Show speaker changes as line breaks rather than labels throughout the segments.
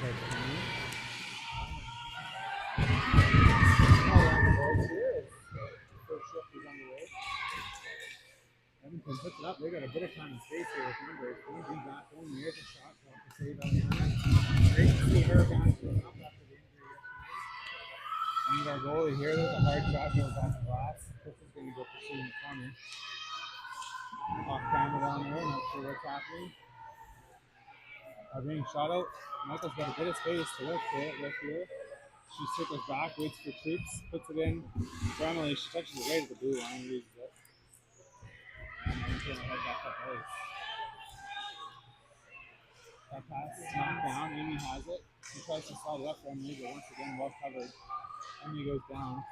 Edmonton puts it up. They got a bit of time and space here with numbers. Going back home. Here's a shot. To save on that. Great to see her back to the top after the injury yesterday. And our goalie here, there's a hard shot goes off the glass. Chris is going to go pursue in the corner. Off camera down there. Not sure what's happening. Being shot out. Michael's got a bit of space to look for it right here. She circles back, waits for troops, puts it in. For Emily, she touches it right at the blue line, loses it. And then she's going to head back up ice. That pass is knocked down. Amy has it. She tries to slide it up for Emily, but once again, well covered. Emily goes down.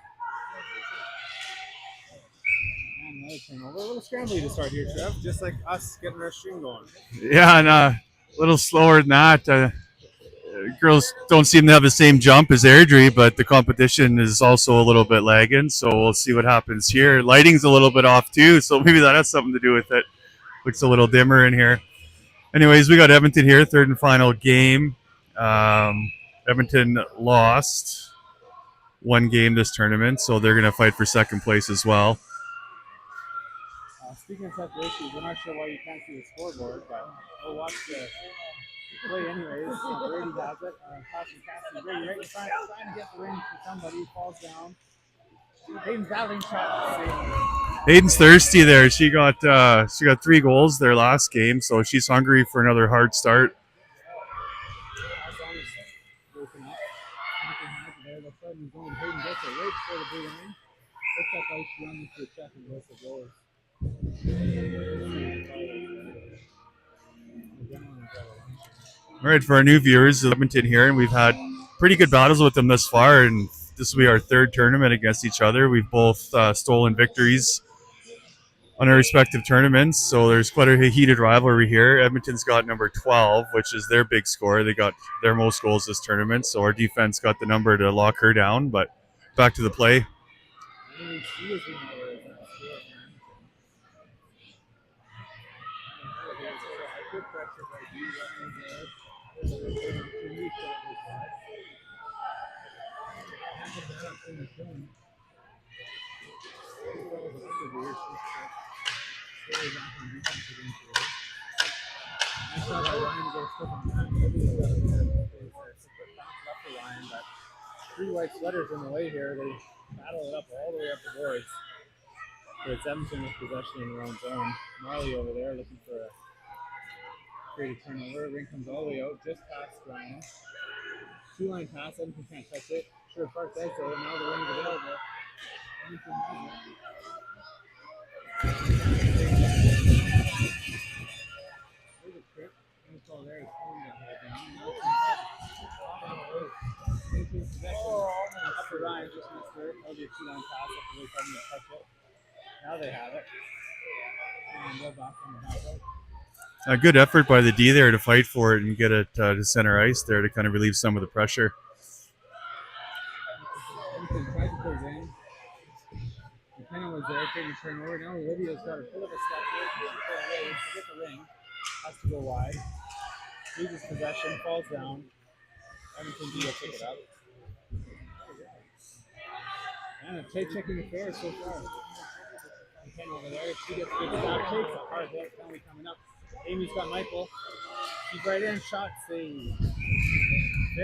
And another turnover. A little scrambly to start here, Trev. Just like us getting our stream going.
Yeah, and a little slower than that. Girls don't seem to have the same jump as Airdrie, but the competition is also a little bit lagging, so we'll see what happens here. Lighting's a little bit off too, so maybe that has something to do with it. Looks a little dimmer in here. Anyways, we got Edmonton here, third and final game. Edmonton lost one game this tournament, so they're going to fight for second place as well.
Speaking of separations, we're not sure why you can't see the scoreboard, but we'll watch the play anyways. Brady has it. Passing Cassie. Brady right in front, trying to get the ring from somebody. Falls down. Hayden's battling shot.
Hayden's thirsty there. She got 3 goals their last game, so she's hungry for another hard start. All right, for our new viewers, Edmonton here, and we've had pretty good battles with them thus far, and this will be our third tournament against each other. We've both stolen victories on our respective tournaments, so there's quite a heated rivalry here. Edmonton's got number 12, which is their big score. They got their most goals this tournament, so our defense got the number to lock her down, but back to the play.
Three white sweaters in the way here. They battle it up all the way up the boards. But it's Edmonton with possession in their own zone. Marley over there looking for a creative turnover. Ring comes all the way out, just past Ryan. 2-line pass. Edmonton can't touch it. Sure, Park does though. Now the ring's available. Edmonton has it. There's a trip. It's all there. It's pulling that head down. Upper Ryan just missed her. That'll be a 2-line pass after they come to touch it. Now they have it. And go back on the back.
A good effort by the D there to fight for it and get it to center ice there to kind of relieve some of the pressure.
McKenna was there taking a turnover. Now Olivia's got a bit of a step here. To get the ring. Has to go wide. Loses possession, falls down. Edmonton D will pick it up. And a tight checking the fair so far. McKenna over there. She gets a good stop. Takes a hard hit. Penalty coming up. Amy's got Michael. She's right in. Shot save.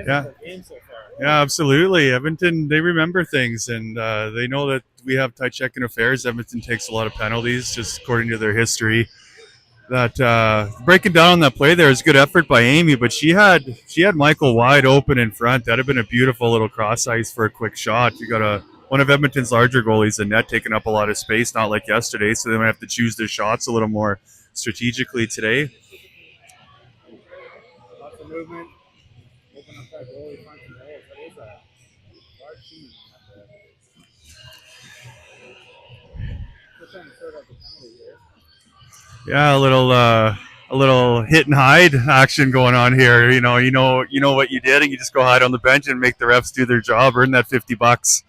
Yeah.
Game so far.
Yeah, absolutely. Edmonton, they remember things, and they know that we have tight checking affairs. Edmonton takes a lot of penalties, just according to their history. That breaking down on that play there is good effort by Amy, but she had Michael wide open in front. That'd have been a beautiful little cross ice for a quick shot. You got one of Edmonton's larger goalies in net taking up a lot of space, not like yesterday, so they might have to choose their shots a little more strategically today.
Lots of movement. Open up that goalie front and goal. That is a large team. We're trying to sort out the penalty here.
Yeah, a little hit and hide action going on here. You know what you did, and you just go hide on the bench and make the refs do their job, earn that $50.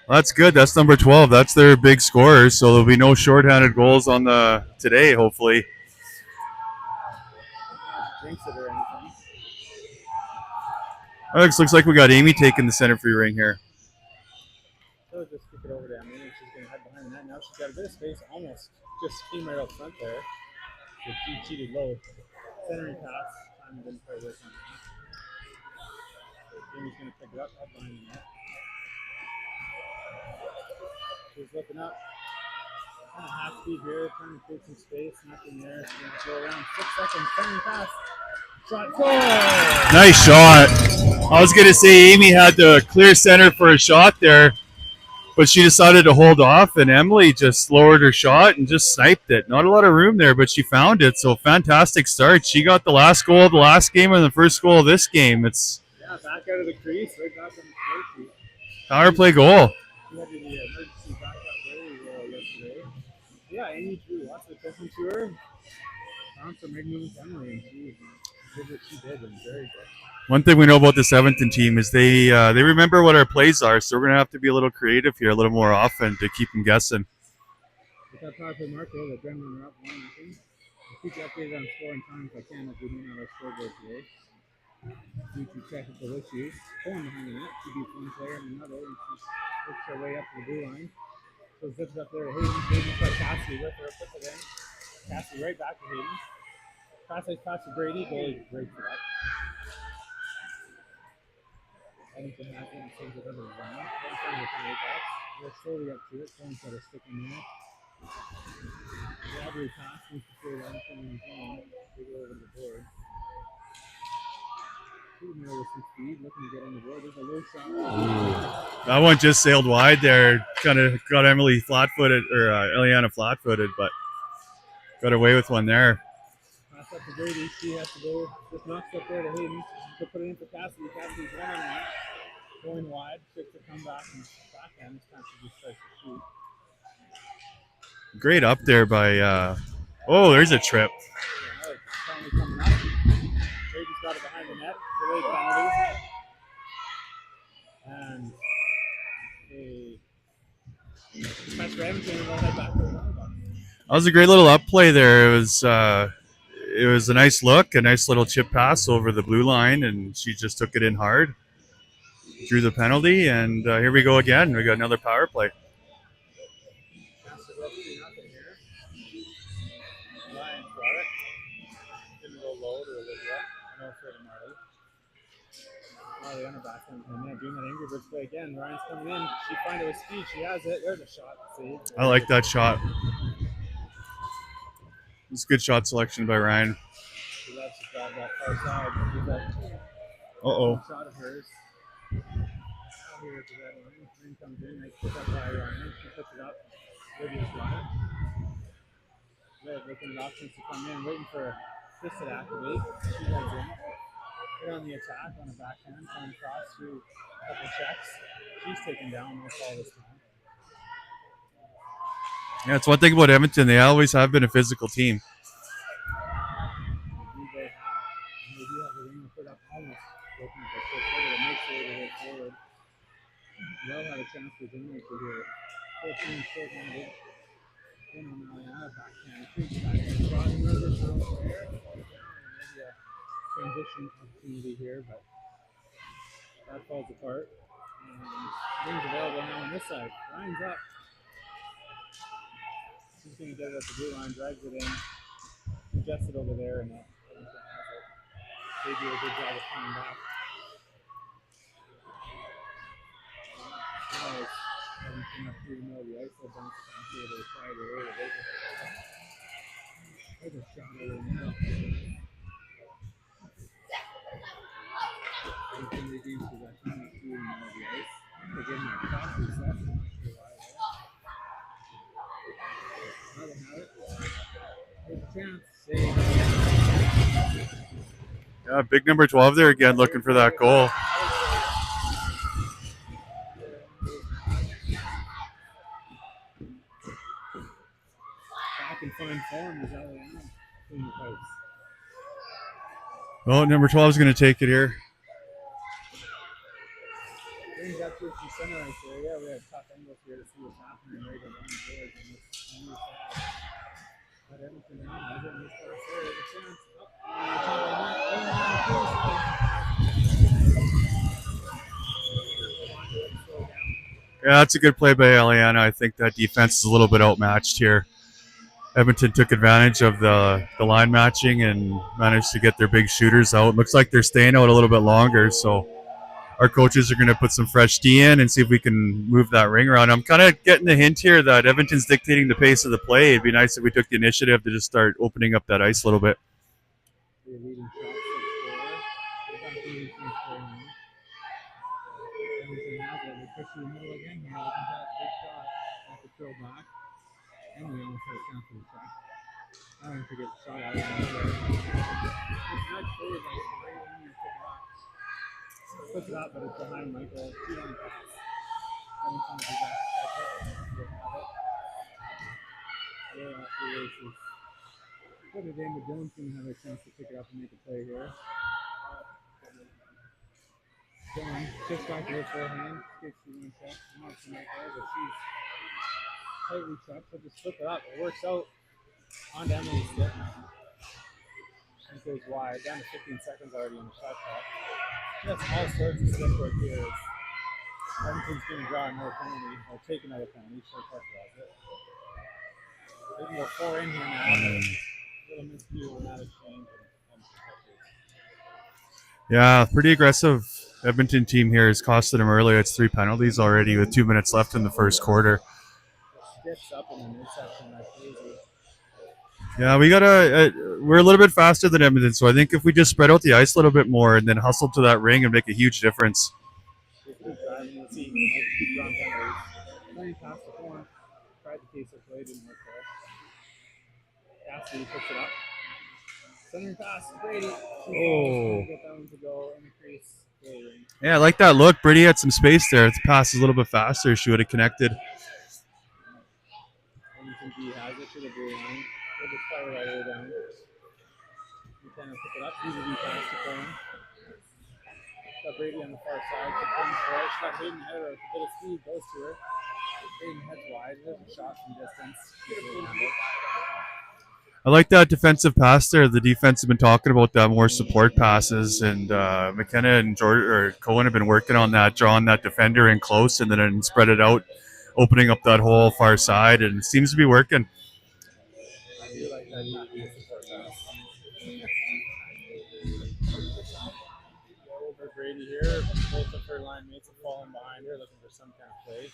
That's good. That's number 12. That's their big scorer. So there'll be no shorthanded goals on today, hopefully.
drinks it or anything.
Alex, looks like we got Amy taking the center free ring here.
So just kick it over to Emily, and she's going to head behind the net. Now she's got a bit of space, almost just came right up front there. So she cheated low. Centering pass, time didn't quite work on that. Amy's going to pick it up behind the net. She's looking up. Kind of half speed here, trying to create some space. Nothing there. She's going to go around 6 seconds. Centering pass. Shot. Goal!
Nice shot. I was going to say Amy had the clear center for a shot there, but she decided to hold off, and Emily just lowered her shot and just sniped it. Not a lot of room there, but she found it. So fantastic start. She got the last goal of the last game and the first goal of this game. It's
back out of the crease, right back on the score sheet.
Power play goal.
We had the emergency backup very yesterday. Yeah, Amy drew lots of attention to her. Found some big moves, Emily, and she did what she did, and very good.
One thing we know about this Edmonton team is they remember what our plays are, so we're going to have to be a little creative here, a little more often to keep them guessing.
With that power play marker, the Gremlin are up 1-0. I'll keep you updated on score and time if I can, if we don't have our scoreboard today. Due to technical issues, pulling behind the net, she beats one player and another, and she works her way up to the blue line. So zips up there to Hayden. Hayden by Cassie with her, puts it in. Cassie right back to Hayden. Pass to Brady. Goalie breaks it up. Edmonton has it and sends it over the line. We're slowly up to it. Someone's got a stick in there. Robbery pass needs to clear Edmonton in the zone. They go over to the board. Shooting there with some speed, looking to get on the board. There's a low shot.
That one just sailed wide there. Kind of got Emily flat-footed, or Eliana flat-footed, but got away with one there.
Pass up to Brady. She has to go. Just knocks up there to Hayden. She'll put it in for Cassidy. Cassidy's one-on-one. Going wide. Quick to come back and backhand. This time she just starts to shoot.
Great up there by. Oh, there's a trip.
Yeah, finally coming up. Brady's got it behind the net. Delayed penalty. And a pass for Edmonton and we'll head back to the line.
That was a great little up play there. It was a nice look, a nice little chip pass over the blue line, and she just took it in hard, drew the penalty, and here we go again. We got another power play.
Lions got it. Didn't go low to Olivia. No fair to Marley. Marley on her back end. And yeah, doing that Angry Birds play again. Ryan's coming in. She finds it with speed. She has it. There's a shot. See?
I like that shot. It's a good shot selection by Ryan.
She loves to grab that far side.
Uh-oh.
Shot of hers. Out here to that line. Green comes in. They pick up by Ryan. She puts it up. Lydia's got it. Liv looking at options to come in. Waiting for this to activate. She heads in. Hit on the attack on a backhand. Coming across through a couple checks. She's taken down. No call this time.
Yeah, it's one thing about Edmonton. They always have been a physical team.
They do have the ring put up almost looking at the quick forward. It makes it a way forward. They'll have a chance to generate here. 14 short-handed. In on Aliana backhand. Backhand shot. Rivers on there. Maybe a transition opportunity here, but that falls apart. And rings available now on this side. Ryan's up. She's going to get it at the blue line, drags it in, adjusts it over there, and Edmonton has it. They do a good job of coming back. Now it's Edmonton up through the middle of the ice, they'll bounce it down here to the side area. There's a shot over the middle. Edmonton regains possession up through the middle of the ice. They're getting a cross reset.
Yeah, big number 12 there again, looking for that goal.
Back in fine form is Eliana between the pipes.
Oh, number 12 is going to take it here.
Brings up to the center ice area. We have tough angles here to see what's happening right around the boards on this new side. But Edmonton now has it in this first area. The chance.
Yeah, that's a good play by Eliana. I think that defense is a little bit outmatched here. Edmonton took advantage of the line matching and managed to get their big shooters out. Looks like they're staying out a little bit longer, so our coaches are going to put some fresh D in and see if we can move that ring around. I'm kind of getting the hint here that Edmonton's dictating the pace of the play. It'd be nice if we took the initiative to just start opening up that ice a little bit.
And we almost had a chance for the shot. I don't forget the shot out of there. It's not clear, like right when you pick it up. Puts it up, but it's behind Michael. 2-line pass. Edmonton will be back to catch up. We'll have it. They're off the races. Put it in, but Jones going to have a chance to pick it up and make a play here. Jones just back to her forehand. Gets the one shot. Not to make her, but she's tightly checked. So just flip it up. It works out on to Emily's stick. She goes wide. Down to 15 seconds already on the shot clock. That's all sorts of stick work here. Edmonton's going to draw another penalty, or take another penalty. So tough about it. They can go 4 in here now. A little misview on that exchange.
Yeah, pretty aggressive Edmonton team here has costed them earlier. It's 3 penalties already with 2 minutes left in the first quarter.
Sticks up in the midsection like crazy.
Yeah, we're a little bit faster than Edmonton, so I think if we just spread out the ice a little bit more and then hustle to that ring and make a huge difference.
Playing past the corner. Tried the case of play, didn't work there. Cassidy puts it up. Center pass, Brady. Oh. Get that one to go in the crease.
Yeah, I like that look. Brady had some space there. If the pass is a little bit faster, she would have connected.
Edmonton D has it to the blue line. They'll just fire right away down. McKenna pick it up. Easy D pass to Cohen. Got Brady on the far side. She comes for it. She got Hayden ahead of her. A bit of speed goes to her. Hayden heads wide. There's a shot from distance.
I like that defensive pass there. The defense have been talking about that, more support passes, and McKenna and Cohen have been working on that, drawing that defender in close and then spread it out, opening up that whole far side, and it seems to be working.
I do like that support pass. Over Brady here. Both of her line mates have fallen behind her, looking for some kind of play.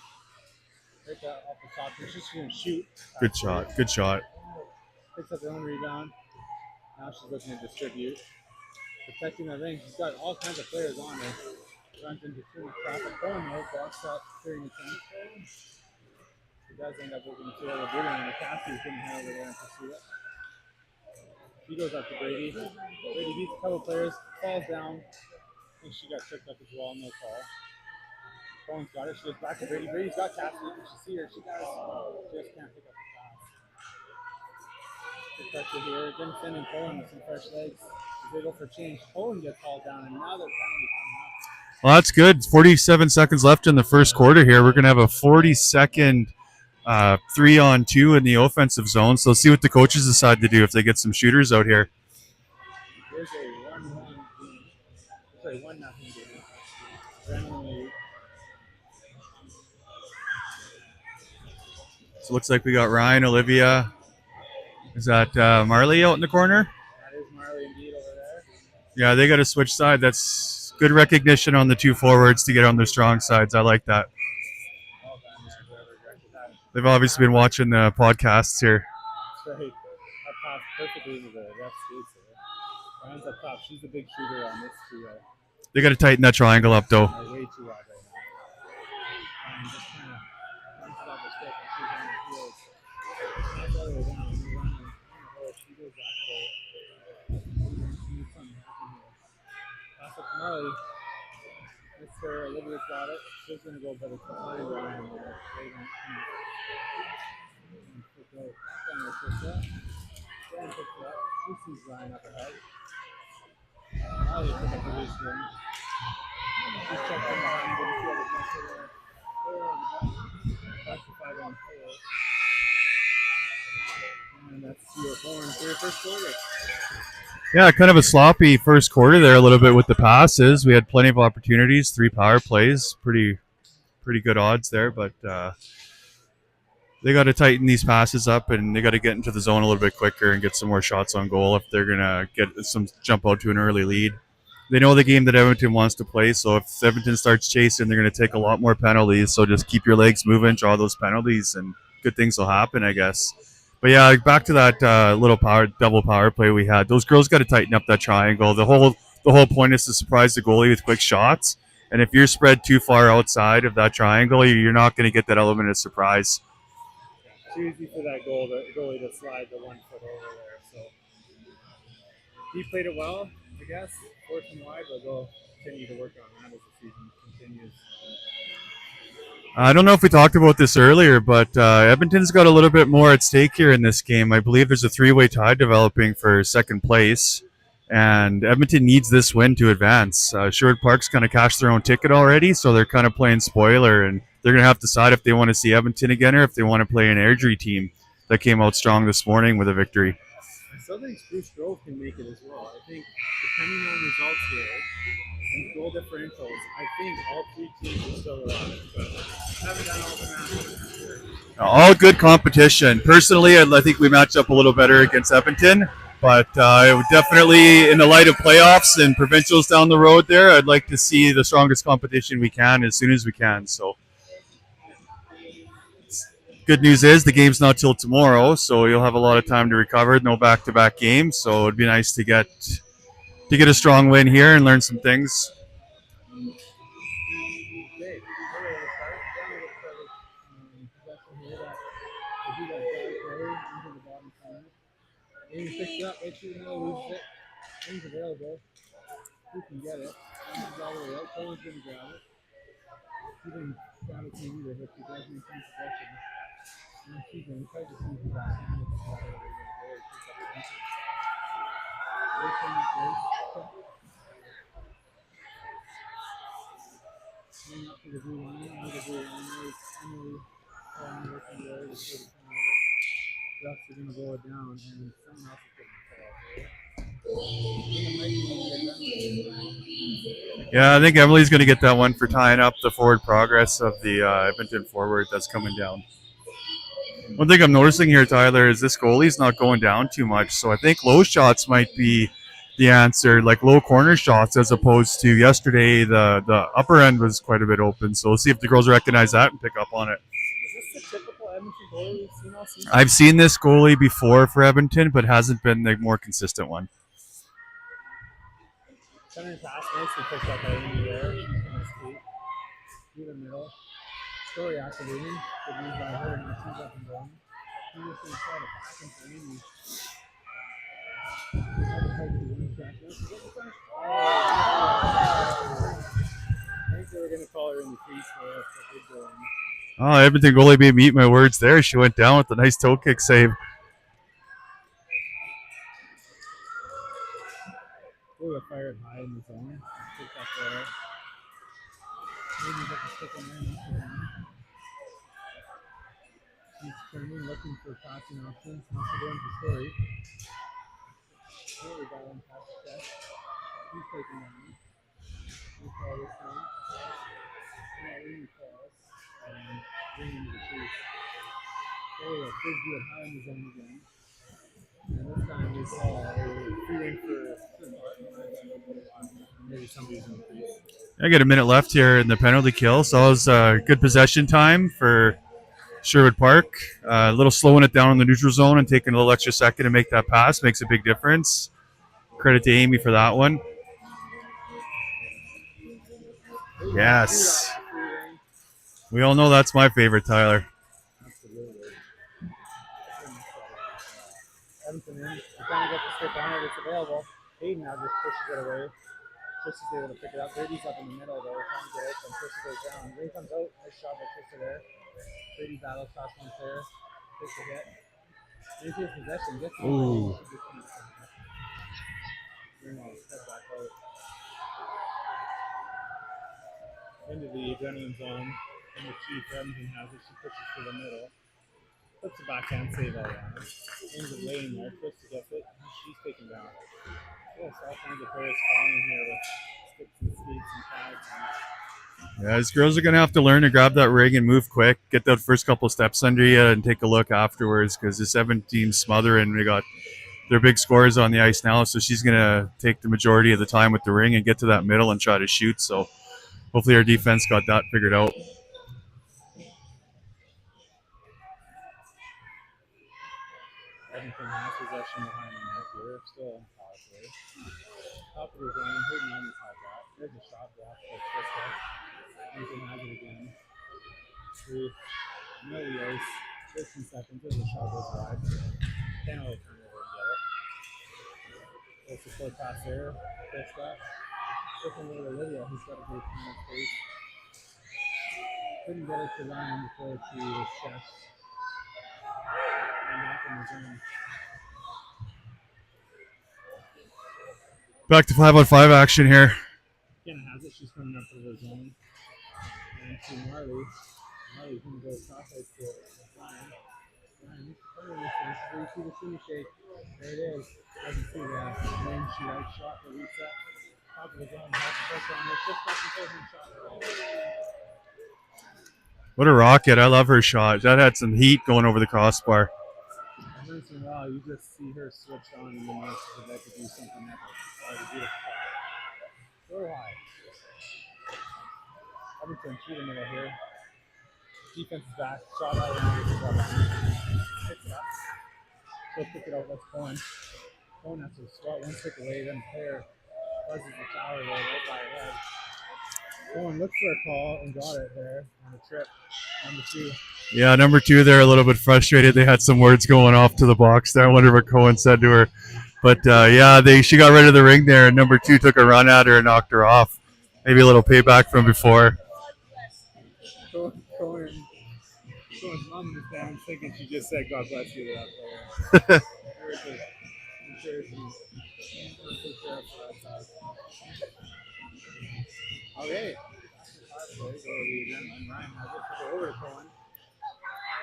Right off the top, she's just going to shoot.
Good shot. Good shot.
Picks up her own rebound. Now she's looking to distribute. Protecting the ring. She's got all kinds of players on her. Runs into too much traffic. Cohen though, blocks that clearing attempt. She does end up looking to other booting, and the Cassie's getting her over there and pursue it. She goes up to Brady. Brady beats a couple players, falls down. I think she got tripped up as well, no call. Cohen's got it. She goes back to Brady. Brady's got Cassie. You can see her. She does. Just can't pick up the pass. Protected here. Vincent and Cohen with some fresh legs. They go for change. Cohen gets hauled down, and now they're penalty coming up.
Well, that's good. 47 seconds left in the first quarter here. We're going to have a 40-second 3-on-2 in the offensive zone. So let's see what the coaches decide to do if they get some shooters out here.
There's a 1-0 game.
So it looks like we got Ryan, Olivia. Is that Marley out in the corner?
That is Marley indeed over there.
Yeah, they got to switch side. That's good recognition on the 2 forwards to get on their strong sides. I like that. They've obviously been watching the podcasts here.
That's right. That pops perfectly into the left skates there. Ryan's up top. She's a big shooter on this trio.
They got to tighten that triangle up, though.
Way too wide right now. Ryan just kind of runs it off the stick and she's on the field. That's all the way down. She goes back for it. She needs something to happen here. Pass up to Marley. Mr. Olivia's got it. She's going to go, but it's behind Ryan there. Dan picks it up. She sees Ryan up ahead. Marley picks up the loose ring. She's checked from behind. Didn't see other pressure there. Back to 5-on-4. And that's 2-4 in the first quarter.
Yeah, kind of a sloppy first quarter there, a little bit with the passes. We had plenty of opportunities, 3 power plays, pretty good odds there, but they got to tighten these passes up and they got to get into the zone a little bit quicker and get some more shots on goal if they're gonna get some jump out to an early lead. They know the game that Edmonton wants to play, so if Edmonton starts chasing, they're going to take a lot more penalties. So just keep your legs moving, draw those penalties, and good things will happen, I guess. But yeah, back to that little double power play we had. Those girls got to tighten up that triangle. The whole point is to surprise the goalie with quick shots. And if you're spread too far outside of that triangle, you're not going to get that element of surprise.
Too easy for that goalie to slide the 1 foot over there. So he played it well, I guess. Forced him wide, but they'll continue to work on that as the season continues.
I don't know if we talked about this earlier, but Edmonton's got a little bit more at stake here in this game. I believe there's a 3-way tie developing for second place, and Edmonton needs this win to advance. Sherwood Park's kind of cashed their own ticket already, so they're kind of playing spoiler, and they're going to have to decide if they want to see Edmonton again or if they want to play an Airdrie team that came out strong this morning with a victory.
I still think Spruce Grove can make it as well. I think, depending on results here and goal differentials, I think all 3 teams are still alive. But I haven't done all the math.
All good competition. Personally, I think we match up a little better against Edmonton, but definitely in the light of playoffs and provincials down the road there, I'd like to see the strongest competition we can as soon as we can. So good news is the game's not till tomorrow, so you'll have a lot of time to recover. No back-to-back games, so it'd be nice to get a strong win here and learn some things.
Okay, we're going to start. Possession here that they do that drive play into the bottom corner. Amy picks it up, right through the middle, loses it. Amy available. Who can get it? Comes all the way out. Cole's going to grab it. She didn't grab it from either, but she does maintain possession. And she's going to try to see who's back. And it's not really going to go. She's up the defense. This one is great. Going up to the blue line. Out the blue line. There's Emily working there to sort of come over. Refs are going to roll it down, and someone else is getting called.
Yeah, I think Emily's going to get that one for tying up the forward progress of the Edmonton forward that's coming down. One thing I'm noticing here, Tyler, is this goalie's not going down too much, so I think low shots might be the answer, like low corner shots, as opposed to yesterday. The upper end was quite a bit open, so we'll see if the girls recognize that and pick up on it.
Is this the typical Edmonton goalie we've seen all season?
I've seen this goalie before for Edmonton, but hasn't been the more consistent one.
Center pass nicely picked up by Amy there. She's going to skate through the middle. Story activating. Good news by her. Now she's up and going. She's just going to try to pass him for Amy. I think they were going to call her in the crease for a good goal.
Oh, Edmonton goalie made me eat my words there. She went down with a nice toe kick save.
We got fired high in the zone. Pick up there. Maybe get the stick in there. She's turning, looking for passing options. Wants to go into Story. Story got one past the chest. He's taking that one. We call this one. Now Amy calls. And bringing to the crease. Story got frisbee it high in the zone again. And this time we call a free in for maybe somebody's in the crease.
I got a minute left here in the penalty kill, so it was good possession time for Sherwood Park. A little slowing it down in the neutral zone and taking a little extra second to make that pass makes a big difference. Credit to Amy for that one. Yes. We all know that's my favorite, Tyler.
Absolutely. Edmonton in. Trying to get the stick on it. It's available. Hayden now just pushes it away. Trish is able to pick it up. Brady's up in the middle though. Trying to get it. And Trish goes down. Ray comes out. Nice shot by Trish there. Brady battle shots one there. Takes a hit. Maintains possession. Gets it.
Ooh.
Step back out. Into the adrenaline zone. And the Chief Edmonton has it. She pushes to the middle. Flips it backhand, save all around. Brings it way in there, twists to get it. She's taken down. Yes, all kinds of players falling here with sticks and skates and pads.
Yeah, these girls are going to have to learn to grab that rig and move quick, get that first couple steps under you, and take a look afterwards because this Edmonton team's smothering. They got their big scorers on the ice now, so she's going to take the majority of the time with the ring and get to that middle and try to shoot. So hopefully our defense got that figured out.
Edmonton has possession behind the net here, still on power play. Top of the zone, Hayden Lemons has that. There's a shot block by Krista. Edmonton has it again. Through middle of the ice, 15 seconds, there's a shot goes wide. Can't really turn it over and get it. There's the foot pass there, Krista. Looking over Olivia, who's got a great time of space. Couldn't get it to Ryan before she was chest. And back in the zone.
Back to 5-on-5 action here.
Kenna has it. She's coming up to the zone. And to Marley. Marley's going to go across ice to Ryan. Ryan, this is where you see the city shake. There it is. Doesn't see that. And then she shot the reset. Top of the zone. Has the pressure on her. Just back and forth and shot.
What a rocket. I love her shot. That had some heat going over the crossbar.
Every once in a while, you just see her switch on and then she's about to do something epic. That was a beautiful shot. Go high. Edmonton through the middle here. Defense is back. Shot out and picks it up. She'll pick it up. That's Cohen. Cohen has to swat one stick away, then player buzzes the tower there right by her head. Cohen looked for a call and got it there on the trip. Number 2.
Yeah, number 2 there, a little bit frustrated. They had some words going off to the box there. I wonder what Cohen said to her. But, she got rid of the ring there, and number 2 took a run at her and knocked her off. Maybe a little payback from before.
Cohen's mom was down thinking she just said, God bless you to that player. Okay. Ryan has it. Put it over to Cohen.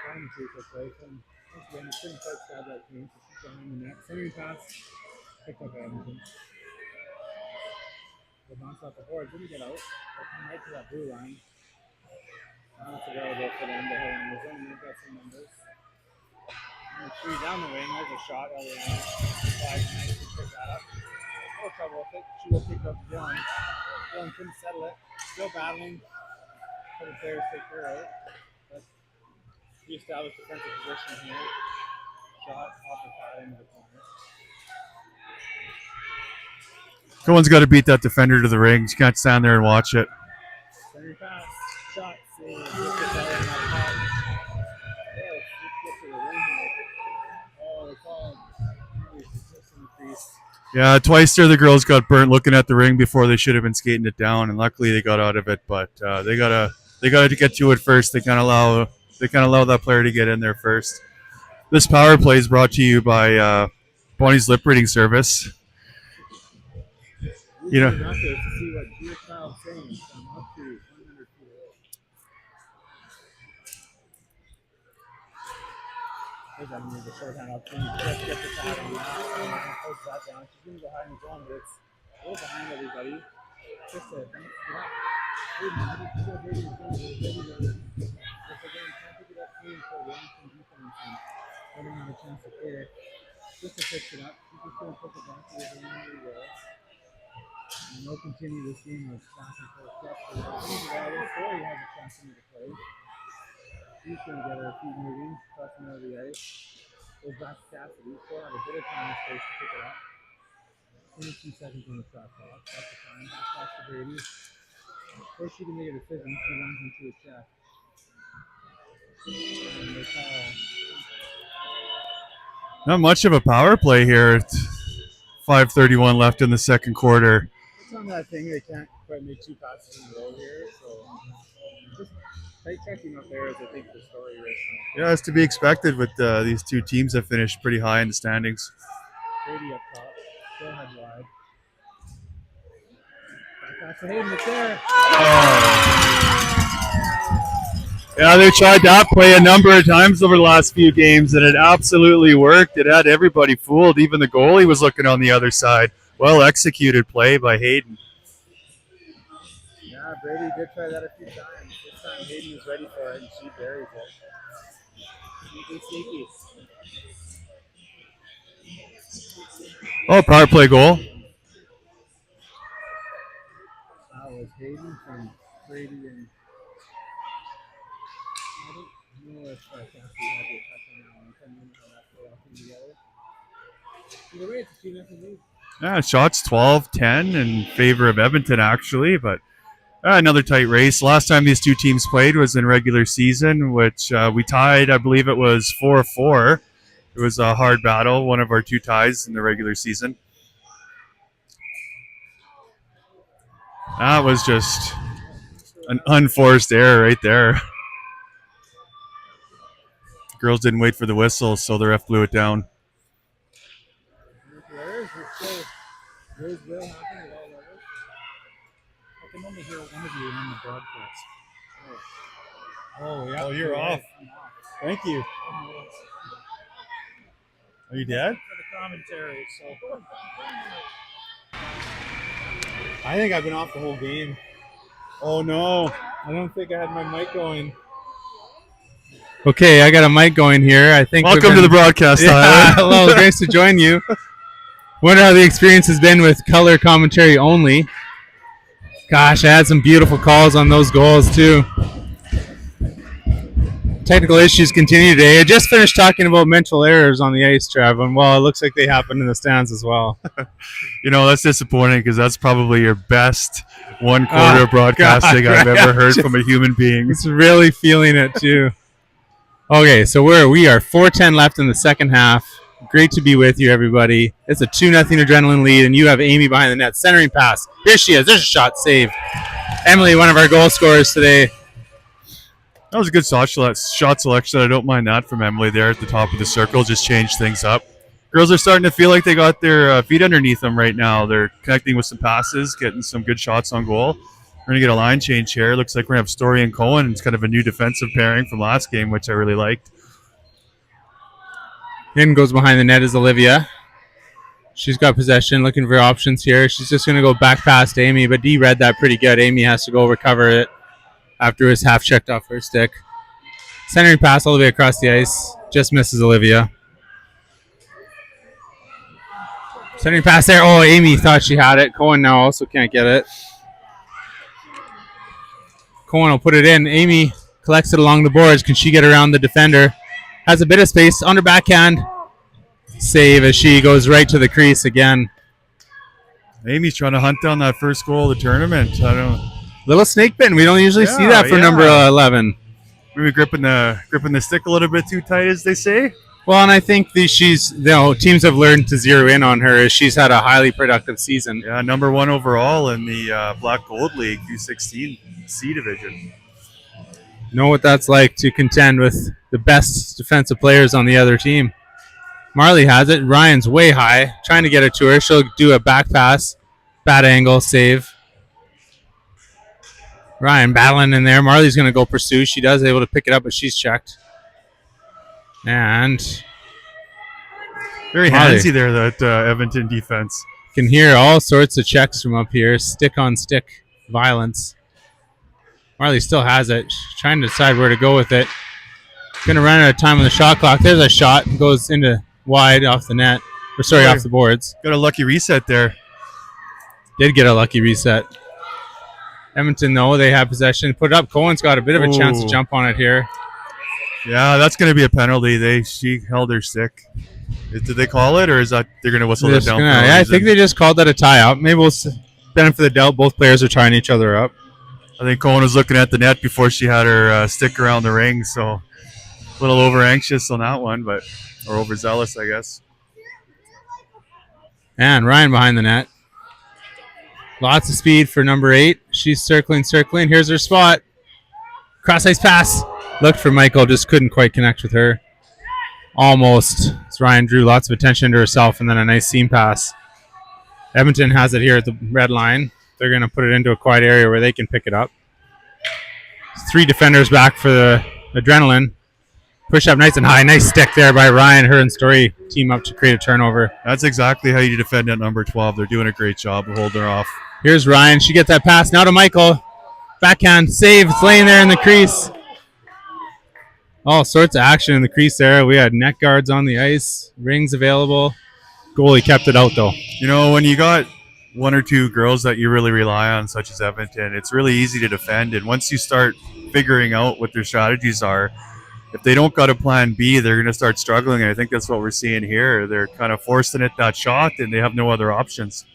Cohen to the place. And once again, he couldn't quite stab that team, so she's down in the net. Sending pass. Picked up Edmonton. The bounce off the board. Didn't get out. They'll come right to that blue line. Now it's available for them to hit on the zone. They've got some numbers. And the 3 down the wing. There's a shot. Eliana. 5 nice to pick that up. No trouble with it. She will pick it up to Dylan. Dylan couldn't settle it. Still battling. For the players take her out. But re-established defensive position here. Shot off the pad into the corner.
Cohen's got to beat that defender to the ring. She can't stand there and watch it.
Very fast. Shot. Save. Just get that in that pad. Yes, let's get to the ring here. Oh, it's all really persistent increase.
Yeah, twice there the girls got burnt looking at the ring before they should have been skating it down, and luckily they got out of it. But they gotta get to it first. They can't allow that player to get in there first. This power play is brought to you by Bonnie's Lip Reading Service. You know.
To see what your child's saying from up to 100 feet away. There's that move, the shorthand opportunity. Just get the pad on that and close that down. She's going to go high in the zone, but it's a little behind everybody. Just to get up. Still Brady is going to be ready to if again, can't pick it up clean for the Edmonton defense and they don't have a chance to clear it. Just to fix it up. She's just going to put it back to the zone where we go. And they'll continue this game of back and forth steps. Story has a chance to make a play. He's going to get her feet moving, crossing over the ice. Goes back to Cassidy. Still have a bit of time and space to pick it up. 22 seconds on the shot clock. That's the time. Back to Brady. Before she can make a decision, she runs into a check. And they call.
Not much of a power play here. 5:31 left in the second quarter.
It's on that thing. They can't quite make 2 passes in a row here, so just tight checking up there is, I think, the story right now.
Yeah, it's to be expected with these 2 teams that finished pretty high in the standings.
Brady up top, still head wide. Back pass to Hayden, it's there.
Yeah, they tried that play a number of times over the last few games, and it absolutely worked. It had everybody fooled. Even the goalie was looking on the other side. Well executed play by Hayden.
Yeah, Brady did try that a few times. This time Hayden was ready for it, and she buries it. Sneaky, sneaky.
Oh, power play goal.
That was Hayden from Brady, and I don't know if Cassie had to touch on that one. 10 minutes on that play all came together. Either way, it's a 2-0 lead.
Yeah, shots 12-10 in favor of Edmonton, actually, but another tight race. Last time these two teams played was in regular season, which we tied, I believe it was 4-4. It was a hard battle, one of our two ties in the regular season. That was just an unforced error right there. Girls didn't wait for the whistle, so the ref blew it down.
Those will happen at all levels. I can only hear one of you on the broadcast. Oh, yeah.
Oh, you're off. Thank you. Are you dead?
For the commentary, so.
I think I've been off the whole game.
Oh, no.
I don't think I had my mic going. Okay, I got a mic going here. I think.
Welcome to the broadcast,
Tyler. Hello, nice to join you. Wonder how the experience has been with color commentary only. Gosh, I had some beautiful calls on those goals too. Technical issues continue today. I just finished talking about mental errors on the ice, Trav, and well, it looks like they happened in the stands as well.
You know, that's disappointing because that's probably your best 1 quarter of broadcasting I've ever heard from a human being.
It's really feeling it too. Okay, so we are 4:10 left in the second half. Great to be with you, everybody. It's a 2-0 adrenaline lead, and you have Amy behind the net. Centering pass. Here she is. There's a shot save. Emily, one of our goal scorers today.
That was a good shot selection. I don't mind that from Emily there at the top of the circle. Just changed things up. Girls are starting to feel like they got their feet underneath them right now. They're connecting with some passes, getting some good shots on goal. We're going to get a line change here. Looks like we're going to have Story and Cohen. It's kind of a new defensive pairing from last game, which I really liked.
In goes behind the net is Olivia. She's got possession, looking for options here. She's just going to go back past Amy, but Dee read that pretty good. Amy has to go recover it after it was half checked off her stick. Centering pass all the way across the ice. Just misses Olivia. Centering pass there. Oh, Amy thought she had it. Cohen now also can't get it. Cohen will put it in. Amy collects it along the boards. Can she get around the defender? Has a bit of space on her backhand. Save as she goes right to the crease again.
Amy's trying to hunt down that first goal of the tournament. I don't.
Little snake bitten. We don't usually see that for number 11.
Maybe gripping the stick a little bit too tight, as they say.
Well, and I think teams have learned to zero in on her as she's had a highly productive season.
Yeah, number 1 overall in the Black Gold League U16 C division.
Know what that's like to contend with the best defensive players on the other team. Marley has it. Ryan's way high, trying to get it to her. She'll do a back pass, bad angle, save. Ryan battling in there. Marley's going to go pursue. She does able to pick it up, but she's checked. And
very handsy there, that Edmonton defense.
Can hear all sorts of checks from up here. Stick on stick violence. Marley still has it. She's trying to decide where to go with it. Going to run out of time on the shot clock. There's a shot. Goes into wide off the net. Off the boards.
Got a lucky reset there.
Did get a lucky reset. Edmonton, though, they have possession. Put it up. Cohen's got a bit of a chance to jump on it here.
Yeah, that's going to be a penalty. She held her stick. Did they call it, or is that they're going to whistle it down?
Yeah, I think they just called that a tie-up. Maybe we'll benefit the doubt. Both players are tying each other up.
I think Cohen was looking at the net before she had her stick around the ring, so a little over-anxious on that one, or overzealous, I guess.
And Ryan behind the net. Lots of speed for number 8. She's circling. Here's her spot. Cross-ice pass. Looked for Michael, just couldn't quite connect with her. Almost. As Ryan drew lots of attention to herself, and then a nice seam pass. Edmonton has it here at the red line. They're going to put it into a quiet area where they can pick it up. 3 defenders back for the Adrenaline. Push up nice and high. Nice stick there by Ryan. Her and Story team up to create a turnover.
That's exactly how you defend at number 12. They're doing a great job of holding her off.
Here's Ryan. She gets that pass now to Michael. Backhand save. It's laying there in the crease. All sorts of action in the crease there. We had net guards on the ice. Rings available. Goalie kept it out though.
You know, when you got one or two girls that you really rely on, such as Edmonton, it's really easy to defend. And once you start figuring out what their strategies are, if they don't got a plan B, they're going to start struggling. And I think that's what we're seeing here. They're kind of forcing it that shot, and they have no other options.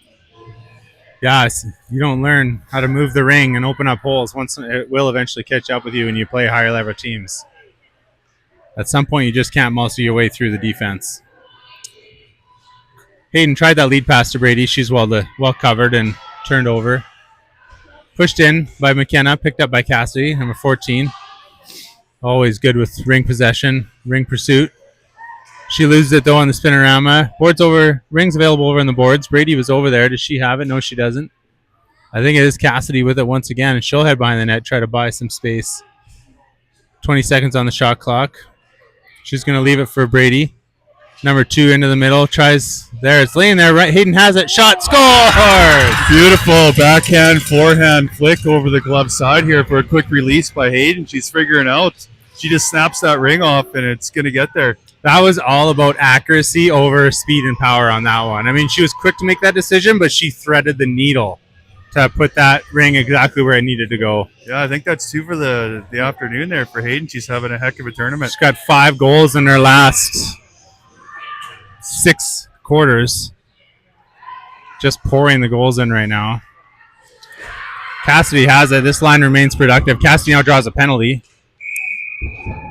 Yeah, you don't learn how to move the ring and open up holes. Once it will eventually catch up with you when you play higher level teams. At some point, you just can't muscle your way through the defense. Hayden tried that lead pass to Brady. She's well covered and turned over. Pushed in by McKenna, picked up by Cassidy, number 14. Always good with ring possession, ring pursuit. She loses it though on the spinorama. Boards over, rings available over on the boards. Brady was over there. Does she have it? No, she doesn't. I think it is Cassidy with it once again, and she'll head behind the net, try to buy some space. 20 seconds on the shot clock. She's going to leave it for Brady. Number 2 into the middle. Tries there. It's laying there. Right. Hayden has it. Shot. Score!
Beautiful backhand, forehand flick over the glove side here for a quick release by Hayden. She's figuring out. She just snaps that ring off, and it's going to get there.
That was all about accuracy over speed and power on that one. I mean, she was quick to make that decision, but she threaded the needle to put that ring exactly where it needed to go.
Yeah, I think that's 2 for the afternoon there for Hayden. She's having a heck of a tournament.
She's got 5 goals in her last 6 quarters. Just pouring the goals in right now. Cassidy has it. This line remains productive. Cassidy now draws a penalty.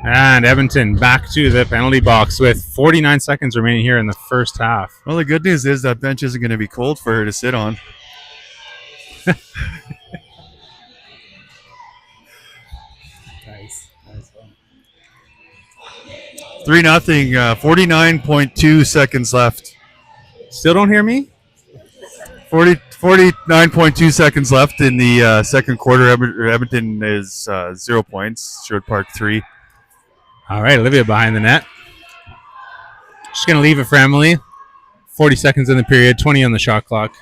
And Edmonton back to the penalty box with 49 seconds remaining here in the first half.
Well, the good news is that bench isn't going to be cold for her to sit on.
Nice.
3-0, 49.2 seconds left.
Still don't hear me?
49.2 seconds left in the second quarter. Edmonton is 0 points. Sherwood Park 3.
All right, Olivia behind the net. She's going to leave it for Emily. 40 seconds in the period, 20 on the shot clock.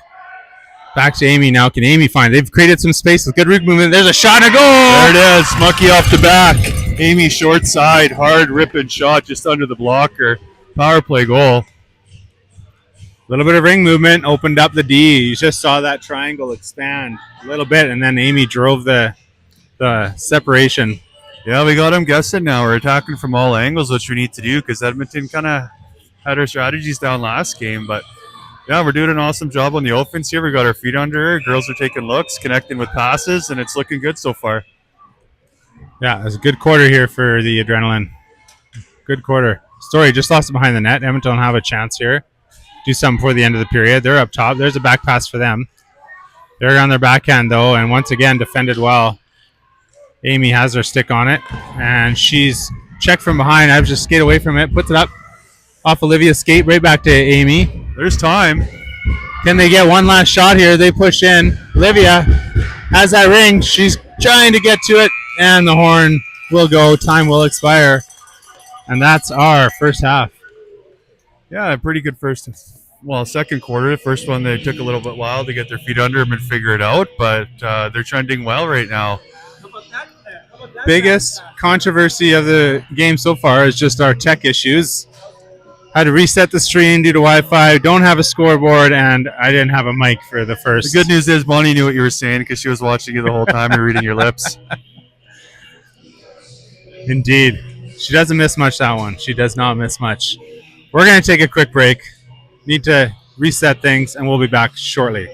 Back to Amy now. Can Amy find? They've created some space with good rig movement. There's a shot and a goal.
There it is. Mucky off the back. Amy short side, hard ripping shot just under the blocker. Power play goal.
A little bit of ring movement opened up the D. You just saw that triangle expand a little bit, and then Amy drove the separation.
Yeah, we got them guessing now. We're attacking from all angles, which we need to do because Edmonton kind of had our strategies down last game. But, yeah, we're doing an awesome job on the offense here. We got our feet under her. Girls are taking looks, connecting with passes, and it's looking good so far.
Yeah, it was a good quarter here for the Adrenaline. Good quarter. Story just lost it behind the net. Edmonton don't have a chance here. Do something before the end of the period. They're up top. There's a back pass for them. They're on their backhand, though, and once again defended well. Amy has her stick on it, and she's checked from behind. I just skate away from it, puts it up off Olivia's skate, right back to Amy.
There's time.
Can they get one last shot here? They push in. Olivia has that ring. She's trying to get to it, and the horn will go. Time will expire, and that's our first half.
Yeah, a pretty good second quarter. The first one, they took a little bit while to get their feet under them and figure it out, but they're trending well right now.
Biggest controversy of the game so far is just our tech issues. Had to reset the stream due to Wi-Fi. Don't have a scoreboard, and I didn't have a mic for the first.
The good news is Bonnie knew what you were saying because she was watching you the whole time and reading your lips.
Indeed. She doesn't miss much, that one. She does not miss much. We're going to take a quick break. Need to reset things, and we'll be back shortly.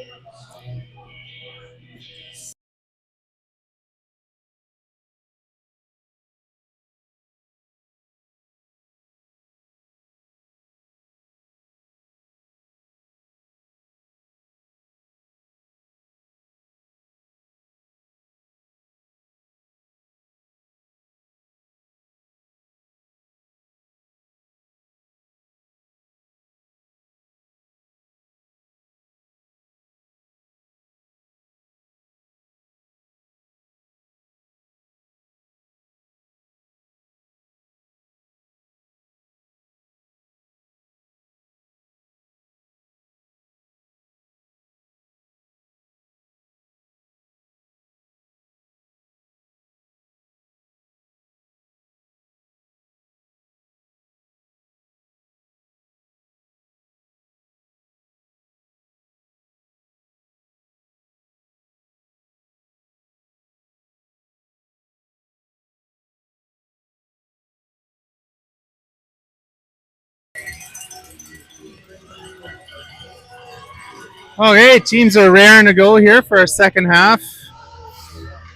Okay, teams are raring to go here for our second half.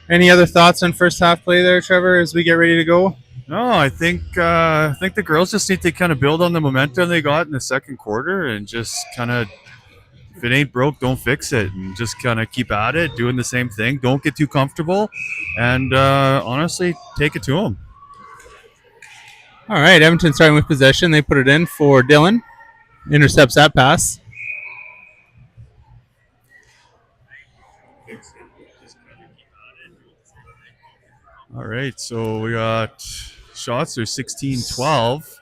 Any other thoughts on first half play there, Trevor, as we get ready to go?
No, I think the girls just need to kind of build on the momentum they got in the second quarter and just kind of, if it ain't broke, don't fix it, and just kind of keep at it, doing the same thing. Don't get too comfortable, and honestly, take it to them.
All right, Edmonton starting with possession. They put it in for Dylan. Intercepts that pass.
All right, so we got shots are 16-12.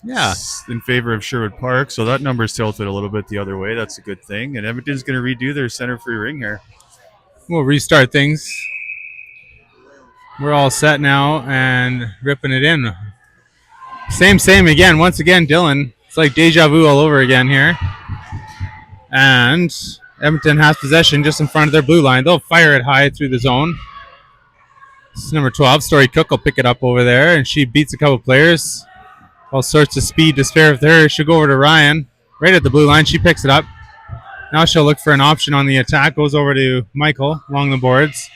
Yeah.
In favor of Sherwood Park, so that number's tilted a little bit the other way. That's a good thing. And Edmonton's going to redo their center free ring here.
We'll restart things. We're all set now and ripping it in. Same again. Once again, Dylan. It's like deja vu all over again here. And Edmonton has possession just in front of their blue line. They'll fire it high through the zone. This is number 12. Story Cook will pick it up over there, and she beats a couple players. All sorts of speed to spare with her. She'll go over to Ryan. Right at the blue line. She picks it up. Now she'll look for an option on the attack. Goes over to Michael along the boards.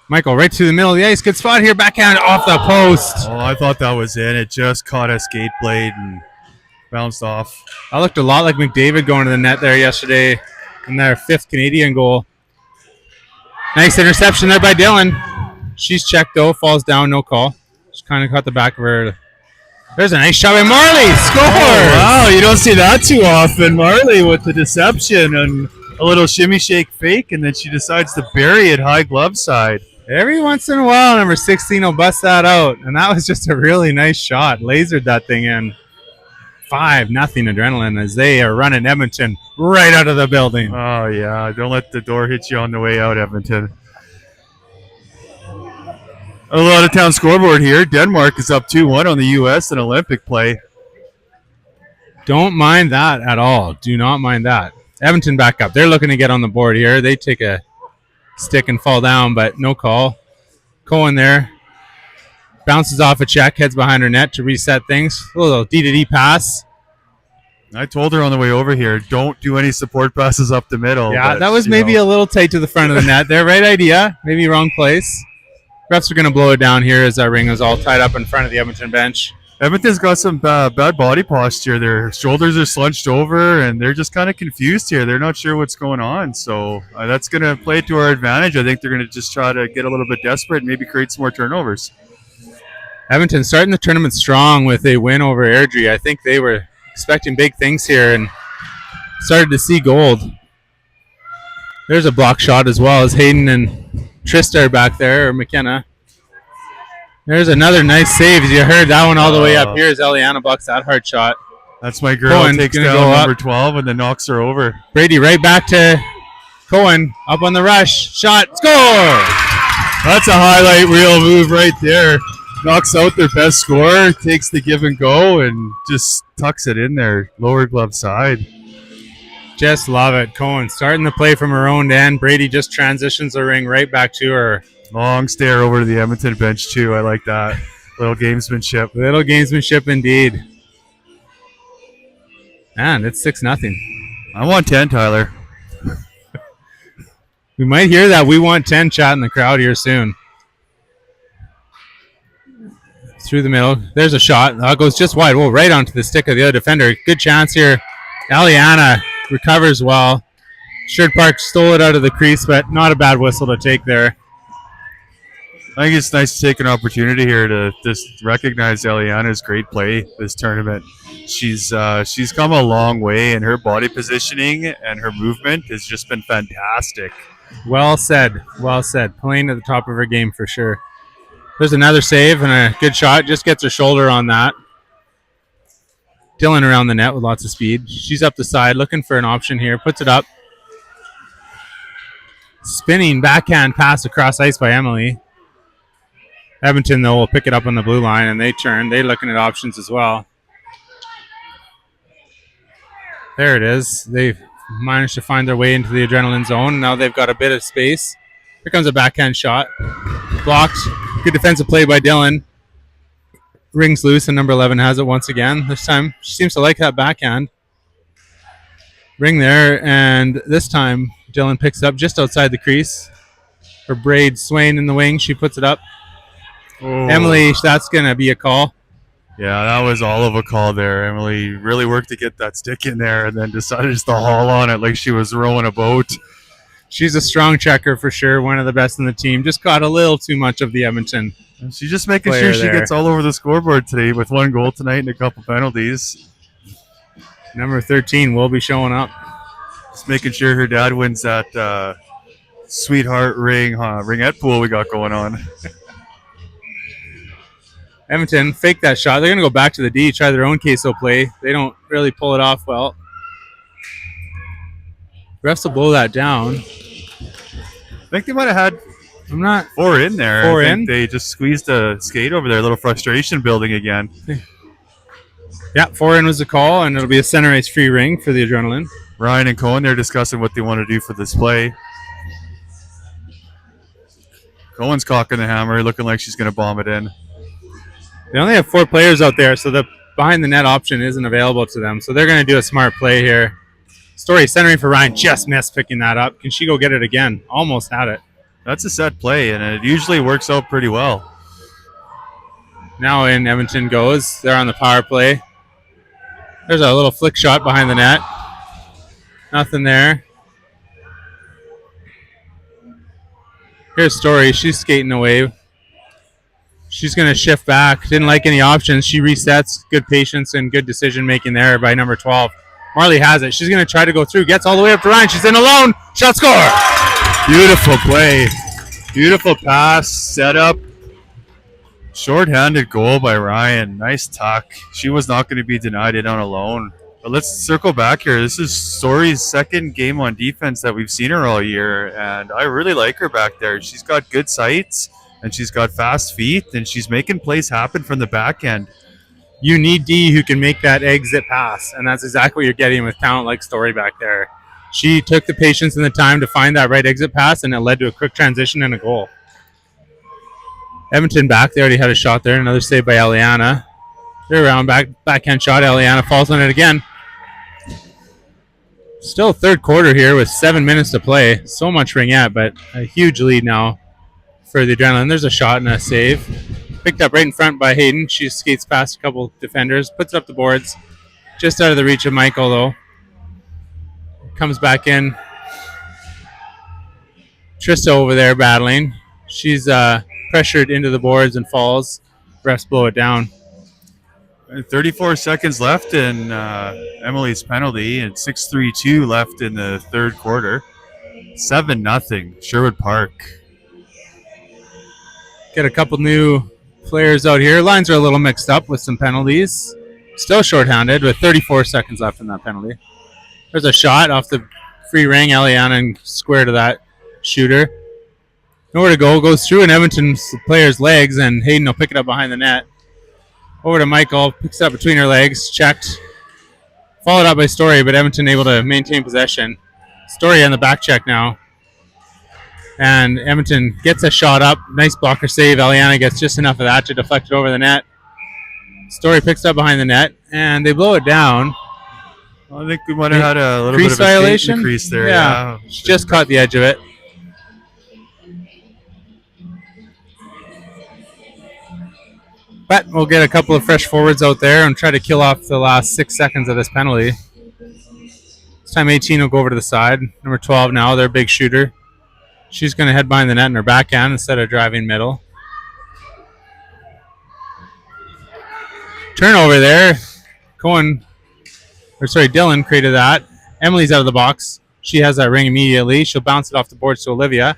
Michael right through the middle of the ice. Good spot here. Backhand off the post.
Oh, I thought that was in. It just caught a skate blade and bounced off.
That looked a lot like McDavid going to the net there yesterday in their 5th Canadian goal. Nice interception there by Dylan. She's checked though. Falls down. No call. Just kind of caught the back of her. There's a nice shot by Marley. Scores!
Oh, wow, you don't see that too often. Marley with the deception and a little shimmy shake fake, and then she decides to bury it high glove side.
Every once in a while, number 16 will bust that out. And that was just a really nice shot. Lasered that thing in. 5-0 Adrenaline as they are running Edmonton right out of the building.
Oh, yeah. Don't let the door hit you on the way out, Edmonton. A lot of town scoreboard here. Denmark is up 2-1 on the U.S. in Olympic play.
Don't mind that at all. Do not mind that. Edmonton back up. They're looking to get on the board here. They take a stick and fall down, but no call. Cohen there. Bounces off a check, heads behind her net to reset things. A little D-to-D pass.
I told her on the way over here, don't do any support passes up the middle.
Yeah,
but,
that was maybe a little tight to the front of the net there. Right idea. Maybe wrong place. Refs are going to blow it down here as that ring is all tied up in front of the Edmonton bench.
Edmonton's got some bad body posture. Their shoulders are slunched over, and they're just kind of confused here. They're not sure what's going on, so that's going to play to our advantage. I think they're going to just try to get a little bit desperate and maybe create some more turnovers.
Edmonton starting the tournament strong with a win over Airdrie. I think they were expecting big things here and started to see gold. There's a block shot as well as Hayden and Trista are back there, or McKenna. There's another nice save. As you heard that one all the way up here as Eliana blocks that hard shot.
That's my girl.
Cohen
Takes
gonna
down
go
number
up.
12 and then knocks her over.
Brady right back to Cohen. Up on the rush. Shot. Score!
That's a highlight reel move right there. Knocks out their best scorer, takes the give and go, and just tucks it in there, lower glove side.
Just love it. Cohen starting the play from her own end. Brady just transitions the ring right back to her.
Long stare over to the Edmonton bench, too. I like that. Little gamesmanship.
Little gamesmanship indeed. And it's 6-0.
I want 10, Tyler.
We might hear that "we want 10" chat in the crowd here soon. Through the middle. There's a shot. That goes just wide. Whoa, right onto the stick of the other defender. Good chance here. Eliana recovers well. Sherwood Park stole it out of the crease, but not a bad whistle to take there.
I think it's nice to take an opportunity here to just recognize Eliana's great play this tournament. She's come a long way, and her body positioning and her movement has just been fantastic.
Well said. Well said. Playing at the top of her game for sure. There's another save and a good shot. Just gets her shoulder on that. Dylan around the net with lots of speed. She's up the side looking for an option here. Puts it up. Spinning backhand pass across ice by Emily. Edmonton, though, will pick it up on the blue line, and they turn. They're looking at options as well. There it is. They've managed to find their way into the adrenaline zone. Now they've got a bit of space. Here comes a backhand shot. Blocked. Good defensive play by Dylan. Rings loose, and number 11 has it once again. This time, she seems to like that backhand. ring there, and this time Dylan picks it up just outside the crease. Her braid swaying in the wing. She puts it up.
Oh.
Emily, that's going to be a call.
Yeah, that was all of a call there. Emily really worked to get that stick in there and then decided just to haul on it like she was rowing a boat.
She's a strong checker for sure, one of the best in the team. Just got a little too much of the Edmonton.
And she's just making sure she gets all over the scoreboard today with 1 goal tonight and a couple penalties.
Number 13 will be showing up.
Just making sure her dad wins that sweetheart ringette pool we got going on.
Edmonton fake that shot. They're going to go back to the D, try their own queso play. They don't really pull it off well. Refs will blow that down.
I think they might have had 4 in there.
4 in?
They just squeezed a skate over there. A little frustration building again.
Yeah, 4 in was the call, and it'll be a center ice free ring for the Adrenaline.
Ryan and Cohen, they're discussing what they want to do for this play. Cohen's cocking the hammer, looking like she's going to bomb it in.
They only have 4 players out there, so the behind the net option isn't available to them. So they're going to do a smart play here. Story centering for Ryan, just missed picking that up. Can she go get it again? Almost had it.
That's a set play, and it usually works out pretty well.
Now in Edmonton goes. They're on the power play. There's a little flick shot behind the net. Nothing there. Here's Story. She's skating away. She's going to shift back. Didn't like any options. She resets. Good patience and good decision making there by number 12. Marley has it. She's going to try to go through. Gets all the way up to Ryan. She's in alone. Shot score.
Beautiful play. Beautiful pass. Set up. Short-handed goal by Ryan. Nice tuck. She was not going to be denied it on alone. But let's circle back here. This is Story's second game on defense that we've seen her all year, and I really like her back there. She's got good sights, and she's got fast feet, and she's making plays happen from the back end.
You need D who can make that exit pass, and that's exactly what you're getting with talent like Story back there. She took the patience and the time to find that right exit pass, and it led to a quick transition and a goal. Edmonton back. They already had a shot there. Another save by Eliana. They're around backhand shot. Eliana falls on it again. Still third quarter here with 7 minutes to play. So much ringette, but a huge lead now for the Adrenaline. There's a shot and a save. Picked up right in front by Hayden. She skates past a couple defenders, puts it up the boards. Just out of the reach of Michael, though. Comes back in. Trista over there battling. She's pressured into the boards and falls. Refs blow it down.
34 seconds left in Emily's penalty, and 6:32 left in the third quarter. 7-0 Sherwood Park.
Get a couple new players out here. Lines are a little mixed up with some penalties. Still shorthanded with 34 seconds left in that penalty. There's a shot off the free ring. Eliana and square to that shooter. Nowhere to go. Goes through an Edmonton player's legs, and Hayden will pick it up behind the net. Over to Michael. Picks it up between her legs. Checked. Followed up by Story, but Edmonton able to maintain possession. Story on the back check now. And Edmonton gets a shot up. Nice blocker save. Eliana gets just enough of that to deflect it over the net. Story picks up behind the net, and they blow it down.
I think we might have had a little
Crease
bit of a
violation?
crease there.
Yeah.
Yeah.
Just caught the edge of it. But we'll get a couple of fresh forwards out there and try to kill off the last 6 seconds of this penalty. This time 18 will go over to the side. Number 12 now, their big shooter. She's going to head behind the net in her backhand instead of driving middle. Turnover there. Dylan created that. Emily's out of the box. She has that ring immediately. She'll bounce it off the boards to Olivia.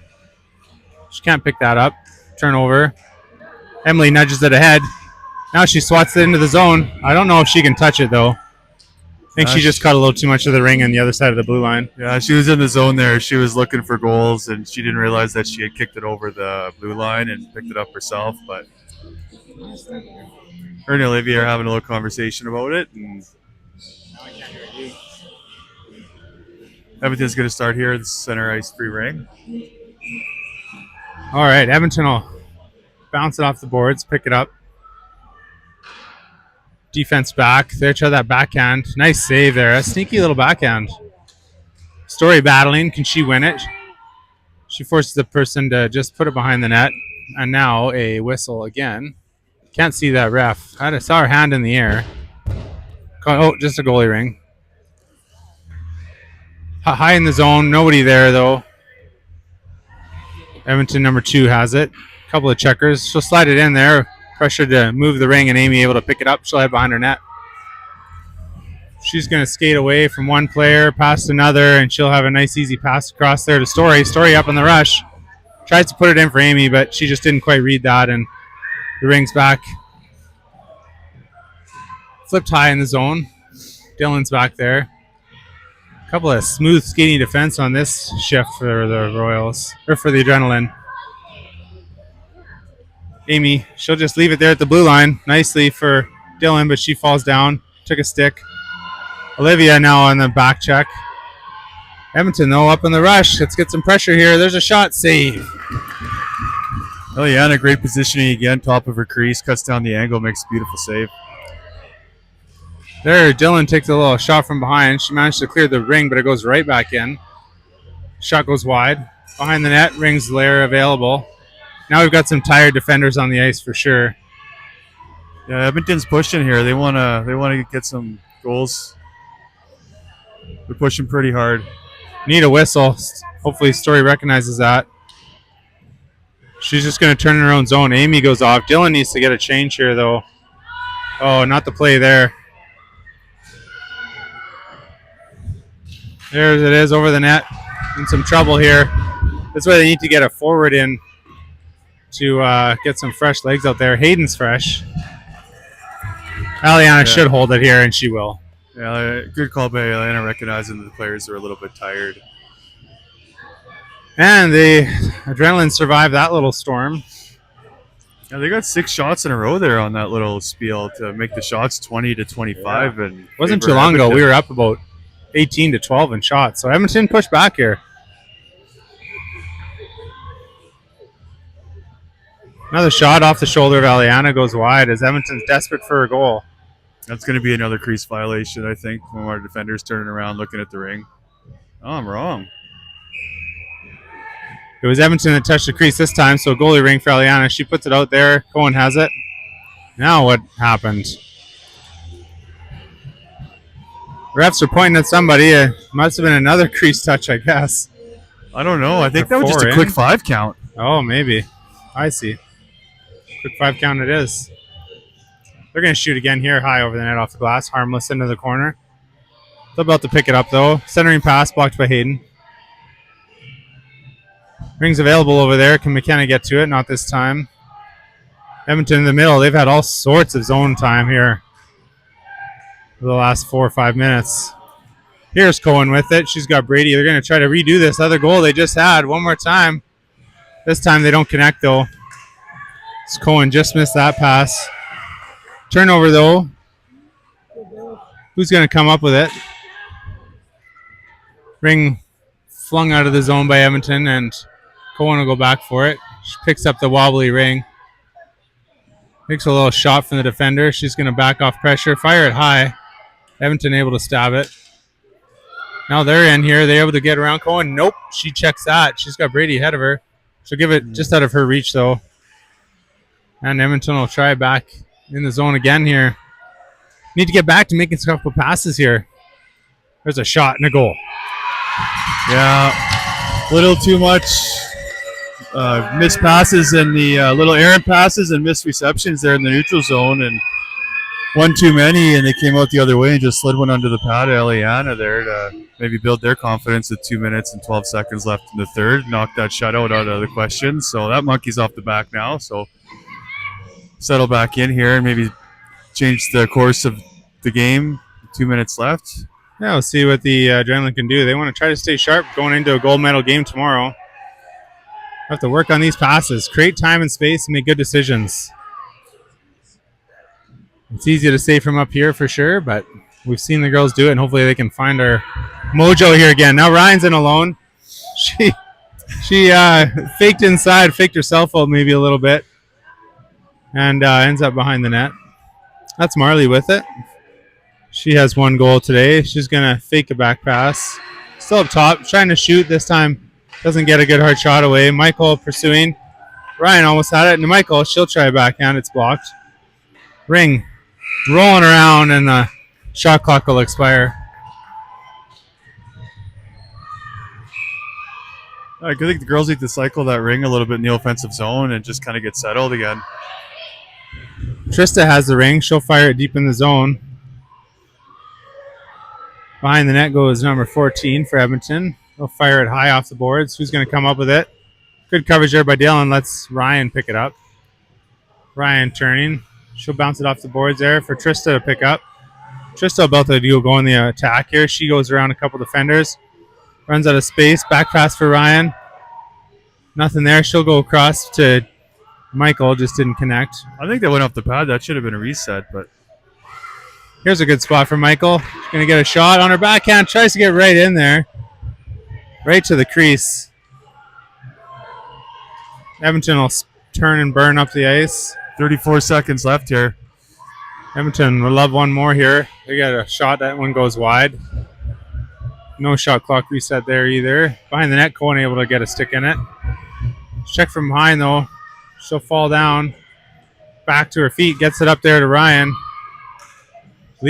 She can't pick that up. Turnover. Emily nudges it ahead. Now she swats it into the zone. I don't know if she can touch it, though. I think she just caught a little too much of the ring on the other side of the blue line.
Yeah, she was in the zone there. She was looking for goals, and she didn't realize that she had kicked it over the blue line and picked it up herself. But her and Olivia are having a little conversation about it. And Edmonton's going to start here at the center ice free ring.
All right, Edmonton will bounce it off the boards, pick it up. Defense back. There, try that backhand. Nice save there. A sneaky little backhand. Story battling. Can she win it? She forces the person to just put it behind the net. And now a whistle again. Can't see that ref. I saw her hand in the air. Oh, just a goalie ring. High in the zone. Nobody there, though. Edmonton number 2 has it. A couple of checkers. She'll slide it in there. Pressure to move the ring, and Amy able to pick it up. She'll head behind her net. She's going to skate away from one player, past another, and she'll have a nice, easy pass across there to Story. Story up on the rush. Tries to put it in for Amy, but she just didn't quite read that, and the ring's back. Flipped high in the zone. Dylan's back there. A couple of smooth skating defense on this shift for the Royals, or for the Adrenaline. Amy, she'll just leave it there at the blue line nicely for Dylan, but she falls down, took a stick. Olivia now on the back check. Edmonton, though, up in the rush. Let's get some pressure here. There's a shot. Save.
Eliana, great positioning again. Top of her crease. Cuts down the angle. Makes a beautiful save.
There, Dylan takes a little shot from behind. She managed to clear the ring, but it goes right back in. Shot goes wide. Behind the net, ring's layer available. Now we've got some tired defenders on the ice for sure.
Yeah, Edmonton's pushing here. They wanna get some goals. They're pushing pretty hard.
Need a whistle. Hopefully Story recognizes that. She's just going to turn in her own zone. Amy goes off. Dylan needs to get a change here, though. Oh, not the play there. There it is over the net. In some trouble here. That's why they need to get a forward in to get some fresh legs out there. Hayden's fresh. Aliana should hold it here, and she will.
Yeah, good call by Atlanta, recognizing that the players are a little bit tired.
And the Adrenaline survived that little storm.
Yeah, they got 6 shots in a row there on that little spiel to make the shots 20 to 25.
Yeah.
And
wasn't too long ago. We were up about 18 to 12 in shots. So Edmonton pushed back here. Another shot off the shoulder of Aliana goes wide as Edmonton's desperate for a goal.
That's going to be another crease violation, I think, when our defender's turning around looking at the ring. Oh, I'm wrong.
It was Edmonton that touched the crease this time, so goalie ring for Aliana. She puts it out there. Cohen has it. Now what happened? Refs are pointing at somebody. It must have been another crease touch, I guess.
I don't know. I think that was just a quick 5 count.
Oh, maybe. I see. Quick 5 count it is. They're going to shoot again here, high over the net off the glass. Harmless into the corner. They're about to pick it up, though. Centering pass blocked by Hayden. Ring's available over there. Can McKenna get to it? Not this time. Edmonton in the middle. They've had all sorts of zone time here for the last 4 or 5 minutes. Here's Cohen with it. She's got Brady. They're going to try to redo this other goal they just had one more time. This time they don't connect, though. Cohen just missed that pass. Turnover, though. Who's going to come up with it? Ring flung out of the zone by Edmonton, and Cohen will go back for it. She picks up the wobbly ring. Takes a little shot from the defender. She's going to back off pressure. Fire it high. Edmonton able to stab it. Now they're in here. They're able to get around Cohen. Nope. She checks that. She's got Brady ahead of her. She'll give it just out of her reach, though. And Edmonton will try back in the zone again here. Need to get back to making a couple passes here. There's a shot and a goal.
Yeah, a little too much missed passes and the little errant passes and missed receptions there in the neutral zone, and one too many, and they came out the other way and just slid one under the pad of Eliana there to maybe build their confidence with 2 minutes and 12 seconds left in the third. Knocked that shutout out of the question, so that monkey's off the back now. So settle back in here and maybe change the course of the game. 2 minutes left.
Yeah, we'll see what the Adrenaline can do. They want to try to stay sharp going into a gold medal game tomorrow. Have to work on these passes, create time and space, and make good decisions. It's easy to say from up here for sure, but we've seen the girls do it, and hopefully they can find our mojo here again. Now Ryan's in alone. She faked inside, faked herself out maybe a little bit, and ends up behind the net. That's Marley with it. She has 1 goal today. She's going to fake a back pass. Still up top, trying to shoot this time. Doesn't get a good hard shot away. Michael pursuing. Ryan almost had it. And Michael, she'll try a backhand. It's blocked. Ring rolling around, and the shot clock will expire.
I think the girls need to cycle that ring a little bit in the offensive zone and just kind of get settled again.
Trista has the ring. She'll fire it deep in the zone. Behind the net goes number 14 for Edmonton. They'll fire it high off the boards. Who's going to come up with it? Good coverage there by Dylan. Lets Ryan pick it up. Ryan turning. She'll bounce it off the boards there for Trista to pick up. Trista about to go in the attack here. She goes around a couple defenders. Runs out of space. Back pass for Ryan. Nothing there. She'll go across to Michael. Just didn't connect.
I think that went off the pad. That should have been a reset, but
here's a good spot for Michael. She's going to get a shot on her backhand. Tries to get right in there. Right to the crease. Edmonton will turn and burn up the ice.
34 seconds left here.
Edmonton will love one more here. They got a shot. That one goes wide. No shot clock reset there either. Behind the net, Cohen able to get a stick in it. Check from behind, though. She'll fall down. Back to her feet. Gets it up there to Ryan.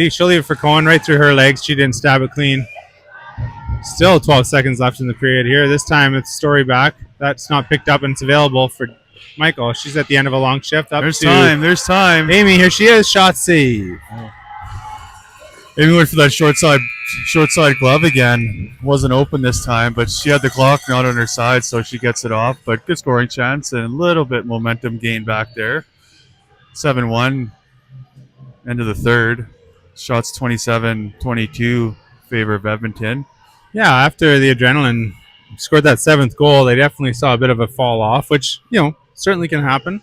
She'll leave it for Cohen right through her legs. She didn't stab it clean. Still 12 seconds left in the period here. This time it's Story back. That's not picked up, and it's available for Michael. She's at the end of a long shift.
There's time.
Amy, here she is. Shot save.
Amy went for that short side glove again. Wasn't open this time, but she had the clock not on her side, so she gets it off. But good scoring chance and a little bit momentum gain back there. 7-1, end of the third. Shots 27-22, favor of Edmonton.
Yeah, after the adrenaline scored that seventh goal, they definitely saw a bit of a fall off, which, certainly can happen.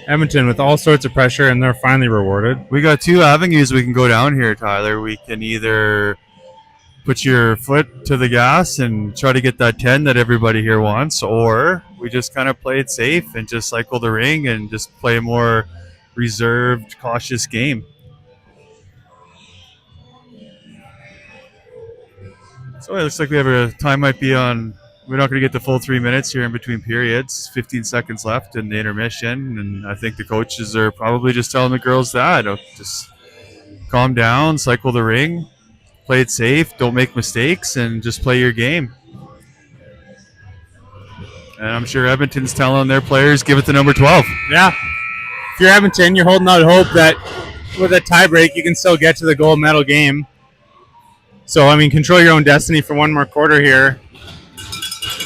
Edmonton with all sorts of pressure, and they're finally rewarded.
We got two avenues we can go down here, Tyler. We can either put your foot to the gas and try to get that 10 that everybody here wants, or we just kind of play it safe and just cycle the ring and just play a more reserved, cautious game. So it looks like we have a time might be on. We're not going to get the full 3 minutes here in between periods. 15 seconds left in the intermission, and I think the coaches are probably just telling the girls that just calm down, cycle the ring, play it safe, don't make mistakes, and just play your game. And I'm sure Edmonton's telling their players, give it to number 12.
Yeah. If you're Edmonton, you're holding out hope that with a tiebreak, you can still get to the gold medal game. So, control your own destiny for one more quarter here.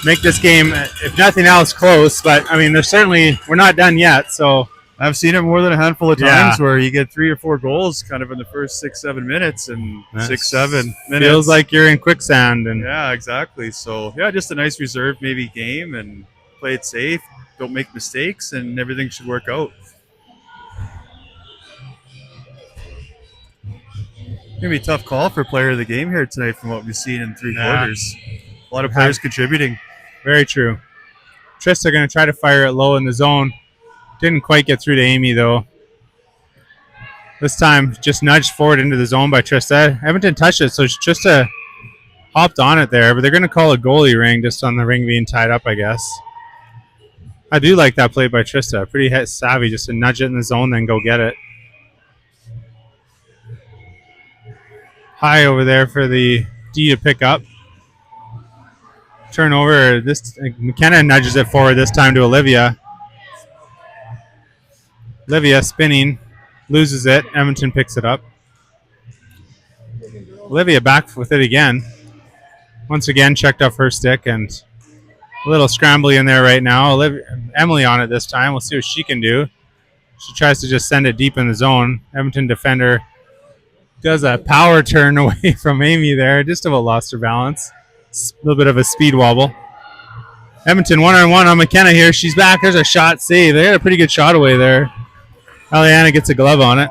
Make this game, if nothing else, close. But, we're not done yet. So
I've seen it more than a handful of times where you get 3 or 4 goals kind of in the first 6-7 minutes and 6-7 minutes.
Feels like you're in quicksand. And
yeah, exactly. So, just a nice reserve maybe game and play it safe. Don't make mistakes and everything should work out. Going to be a tough call for player of the game here tonight from what we've seen in 3 quarters. A lot of players contributing.
Very true. Trista going to try to fire it low in the zone. Didn't quite get through to Amy, though. This time, just nudged forward into the zone by Trista. Edmonton touched it, so Trista hopped on it there, but they're going to call a goalie ring just on the ring being tied up, I guess. I do like that play by Trista. Pretty savvy just to nudge it in the zone, then go get it. High over there for the D to pick up. Turnover. McKenna nudges it forward this time to Olivia. Olivia spinning, loses it. Edmonton picks it up. Olivia back with it again. Once again, checked off her stick and a little scrambly in there right now. Emily on it this time. We'll see what she can do. She tries to just send it deep in the zone. Edmonton defender does a power turn away from Amy there. Just about lost her balance. A little bit of a speed wobble. Edmonton 1-on-1 on McKenna here. She's back. There's a shot save. They got a pretty good shot away there. Aliana gets a glove on it.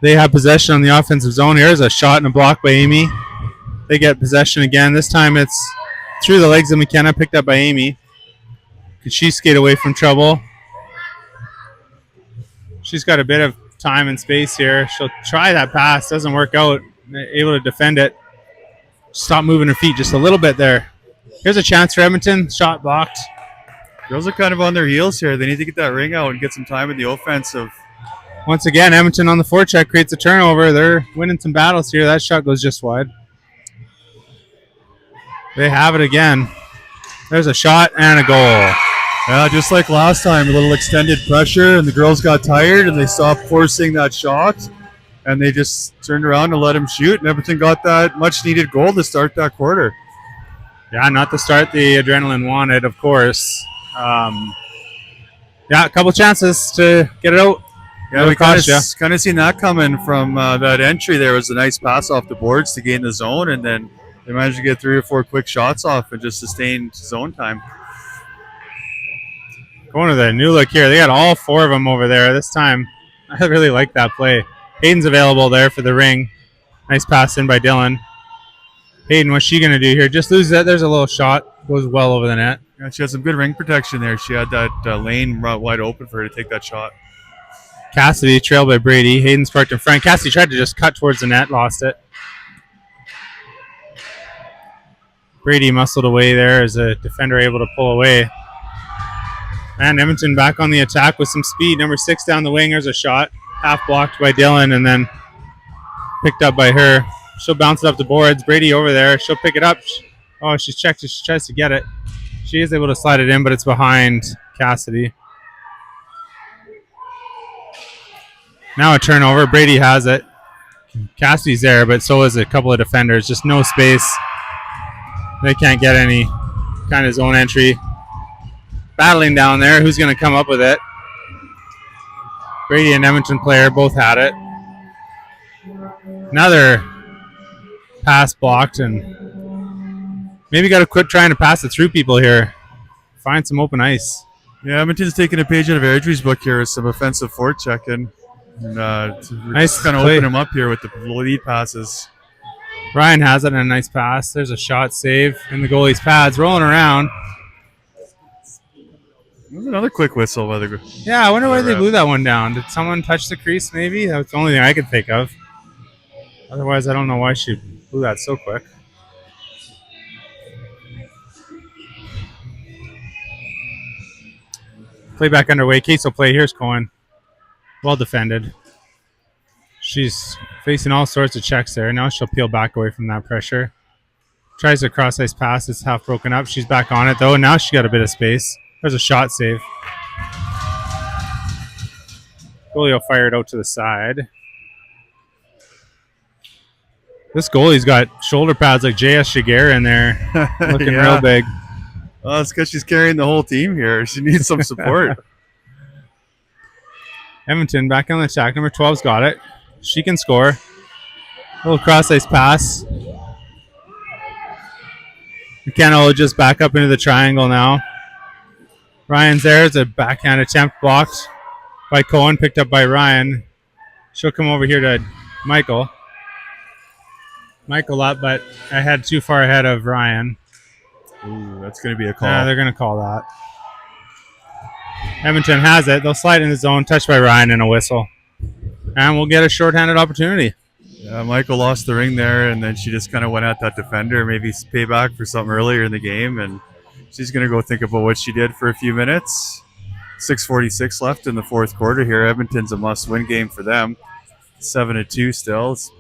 They have possession on the offensive zone. Here's a shot and a block by Amy. They get possession again. This time it's through the legs of McKenna, picked up by Amy. Could she skate away from trouble? She's got a bit of time and space here. She'll try that pass. Doesn't work out. Able to defend it. Stop moving her feet just a little bit there. Here's a chance for Edmonton. Shot blocked.
Girls are kind of on their heels here. They need to get that ring out and get some time in the offensive.
Once again, Edmonton on the forecheck creates a turnover. They're winning some battles here. That shot goes just wide. They have it again. There's a shot and a goal.
Yeah, just like last time, a little extended pressure, and the girls got tired, and they stopped forcing that shot, and they just turned around and let him shoot, and Edmonton got that much-needed goal to start that quarter.
Yeah, not the start the adrenaline wanted, of course. Yeah, a couple chances to get it out.
Yeah, we kind of seen that coming from that entry. There was a nice pass off the boards to gain the zone, and then they managed to get 3 or 4 quick shots off and just sustained zone time.
Going to the new look here. They got all 4 of them over there this time. I really like that play. Hayden's available there for the ring. Nice pass in by Dylan. Hayden, what's she going to do here? Just lose that. There's a little shot. Goes well over the net.
Yeah, she had some good ring protection there. She had that lane wide open for her to take that shot.
Cassidy trailed by Brady. Hayden's parked in front. Cassidy tried to just cut towards the net. Lost it. Brady muscled away there as a defender able to pull away. And Edmonton back on the attack with some speed. Number 6 down the wing. There's a shot. Half blocked by Dylan and then picked up by her. She'll bounce it up the boards. Brady over there. She'll pick it up. Oh, she's checked. She tries to get it. She is able to slide it in, but it's behind Cassidy. Now a turnover. Brady has it. Cassidy's there, but so is a couple of defenders. Just no space. They can't get any kind of zone entry. Battling down there. Who's going to come up with it? Brady and Edmonton player both had it. Another pass blocked, and maybe got to quit trying to pass it through people here. Find some open ice.
Yeah, Edmonton's taking a page out of Airdrie's book here with some offensive forechecking. And
nice
kind of open him up here with the lead passes.
Ryan has it and a nice pass. There's a shot save in the goalie's pads, rolling around.
There's another quick whistle by the.
Yeah, I wonder why they blew that one down. Did someone touch the crease? Maybe that's the only thing I could think of. Otherwise, I don't know why she blew that so quick. Play back underway. Case will play. Here's Cohen. Well defended. She's facing all sorts of checks there. Now she'll peel back away from that pressure. Tries a cross-ice pass. It's half broken up. She's back on it, though. And now she got a bit of space. There's a shot save. Goalie will fire it out to the side. This goalie's got shoulder pads like J.S. Shiger in there. Looking real big.
Well, it's because she's carrying the whole team here. She needs some support.
Edmonton back on the attack. Number 12's got it. She can score. A little cross-ice pass. McKenna will just back up into the triangle now. Ryan's there. It's a backhand attempt blocked by Cohen, picked up by Ryan. She'll come over here to Michael. Michael up, but I had too far ahead of Ryan.
Ooh, that's going to be a call.
Yeah, they're going to call that. Edmonton has it. They'll slide in the zone, touched by Ryan, and a whistle. And we'll get a shorthanded opportunity.
Yeah, Michael lost the ring there, and then she just kind of went at that defender, maybe pay back for something earlier in the game, and she's going to go think about what she did for a few minutes. 6:46 left in the fourth quarter here. Edmonton's a must-win game for them. 7-2 still. It's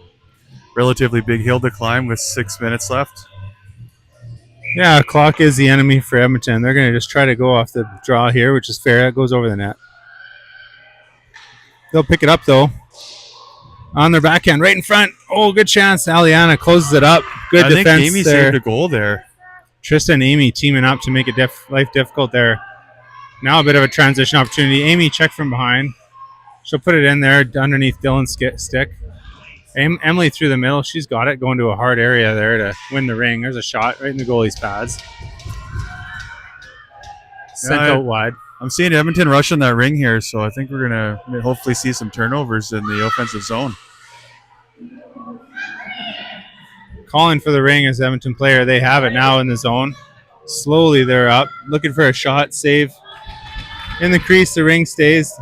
relatively big hill to climb with 6 minutes left.
Yeah, clock is the enemy for Edmonton. They're going to just try to go off the draw here, which is fair. That goes over the net. They'll pick it up, though. On their backhand, right in front. Oh, good chance. Aliana closes it up. Good defense there. I think
Amy saved a goal there.
Tristan and Amy teaming up to make it life difficult there. Now a bit of a transition opportunity. Amy check from behind. She'll put it in there underneath Dylan's stick. Emily through the middle. She's got it. Going to a hard area there to win the ring. There's a shot right in the goalie's pads. Sent out wide.
I'm seeing Edmonton rushing that ring here, so I think we're going to hopefully see some turnovers in the offensive zone.
Calling for the ring as Edmonton player. They have it now in the zone. Slowly they're up. Looking for a shot. Save. In the crease, the ring stays.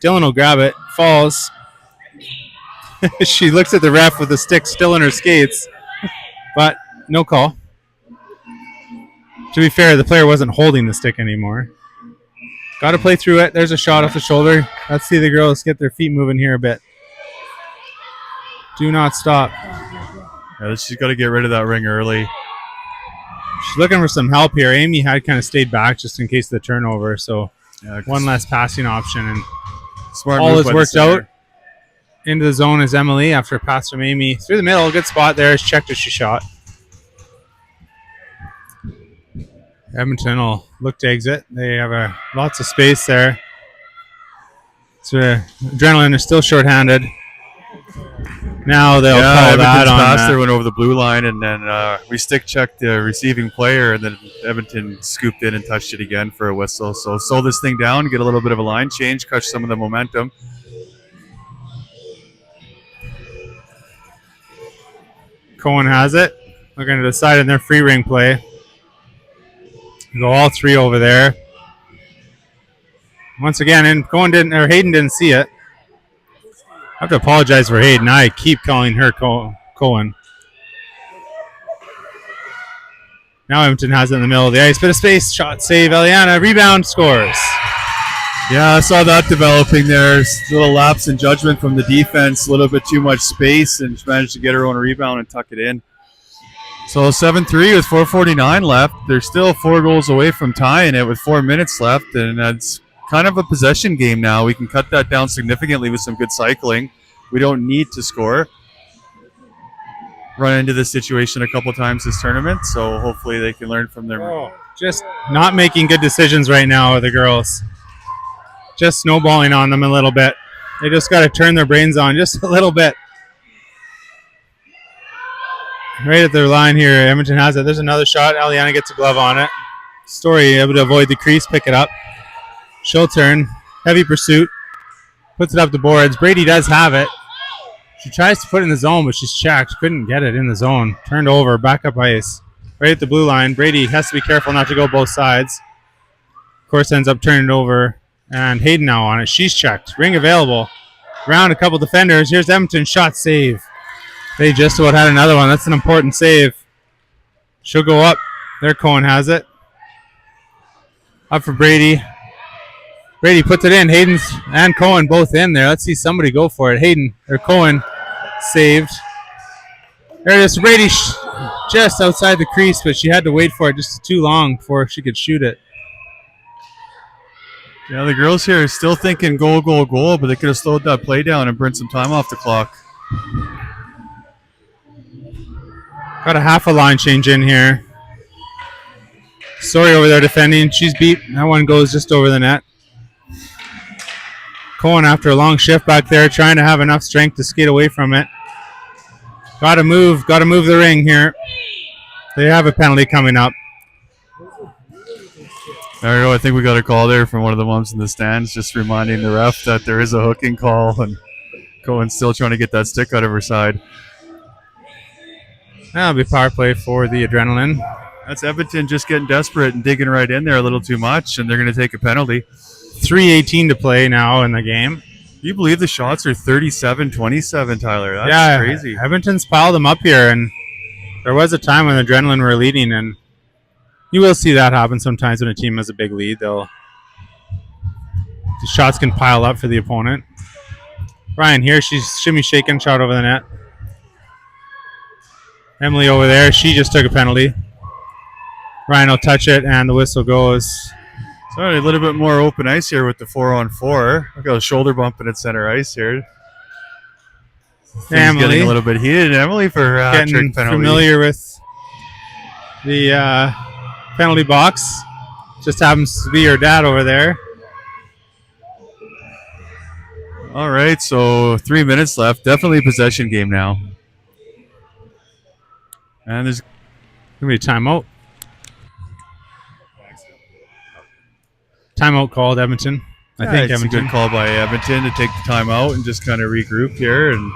Dylan will grab it. Falls. She looks at the ref with the stick still in her skates. But No call. To be fair, the player wasn't holding the stick anymore. Got to play through it. There's a shot off the shoulder. Let's see the girls get their feet moving here a bit. Do not stop.
Yeah, she's got to get rid of that ring early.
She's looking for some help here. Amy had kind of stayed back just in case of the turnover, so one less passing option. And
smart
all
move
has
by
worked
the
out.
center.
Into the zone is Emily after a pass from Amy. Through the middle, good spot there. She checked as she shot. Edmonton will look to exit. They have lots of space there. So Adrenaline is still shorthanded. Now they'll call that on.
Pass there went over the blue line, and then we stick checked the receiving player, and then Edmonton scooped in and touched it again for a whistle. So slow this thing down, get a little bit of a line change, catch some of the momentum.
Cohen has it. They're going to decide in their free ring play. Go all three over there. Once again, and Hayden didn't see it. I have to apologize for Hayden. I keep calling her Cohen. Now Edmonton has it in the middle of the ice. Bit of space. Shot save. Eliana. Rebound. Scores.
Yeah, I saw that developing there. A little lapse in judgment from the defense. A little bit too much space, and she managed to get her own rebound and tuck it in. So 7-3 with 4:49 left. They're still 4 goals away from tying it with 4 minutes left, and that's kind of a possession game now. We can cut that down significantly with some good cycling. We don't need to score. Run into this situation a couple times this tournament, so hopefully they can learn from their...
Just not making good decisions right now, the girls. Just snowballing on them a little bit. They just got to turn their brains on just a little bit. Right at their line here, Edmonton has it. There's another shot. Aliana gets a glove on it. Story able to avoid the crease, pick it up. She'll turn. Heavy pursuit. Puts it up the boards. Brady does have it. She tries to put it in the zone, but she's checked. Couldn't get it in the zone. Turned over. Back up ice. Right at the blue line. Brady has to be careful not to go both sides. Of course, ends up turning it over. And Hayden now on it. She's checked. Ring available. Round a couple defenders. Here's Edmonton. Shot save. They just about had another one. That's an important save. She'll go up. There Cohen has it. Up for Brady. Brady puts it in. Hayden and Cohen both in there. Let's see somebody go for it. Hayden or Cohen saved. There it is. Brady just outside the crease, but she had to wait for it just too long before she could shoot it.
Yeah, the girls here are still thinking goal, goal, goal, but they could have slowed that play down and burned some time off the clock.
Got a half a line change in here. Story over there defending. She's beat. That one goes just over the net. Cohen after a long shift back there, trying to have enough strength to skate away from it. Got to move the ring here. They have a penalty coming up.
There we go. I think we got a call there from one of the moms in the stands, just reminding the ref that there is a hooking call, and Cohen's still trying to get that stick out of her side.
That'll be power play for the Adrenaline.
That's Edmonton just getting desperate and digging right in there a little too much, and they're going to take a penalty.
3:18 to play now in the game.
Do you believe the shots are 37-27, Tyler? That's crazy.
Edmonton's piled them up here, and there was a time when the Adrenaline were leading, and you will see that happen sometimes when a team has a big lead. The shots can pile up for the opponent. Ryan here, she's shimmy shaking, shot over the net. Emily over there, she just took a penalty. Ryan will touch it, and the whistle goes.
Sorry, a little bit more open ice here with the 4-on-4. I've got a shoulder bump in at center ice here. Emily getting a little bit heated. Emily for
getting
penalty.
Familiar with the penalty box. Just happens to be her dad over there.
All right, so 3 minutes left. Definitely a possession game now. And there's
going to be a timeout. Timeout called, Edmonton. I think
it's
Edmonton.
a good call by Edmonton to take the timeout and just kind of regroup here and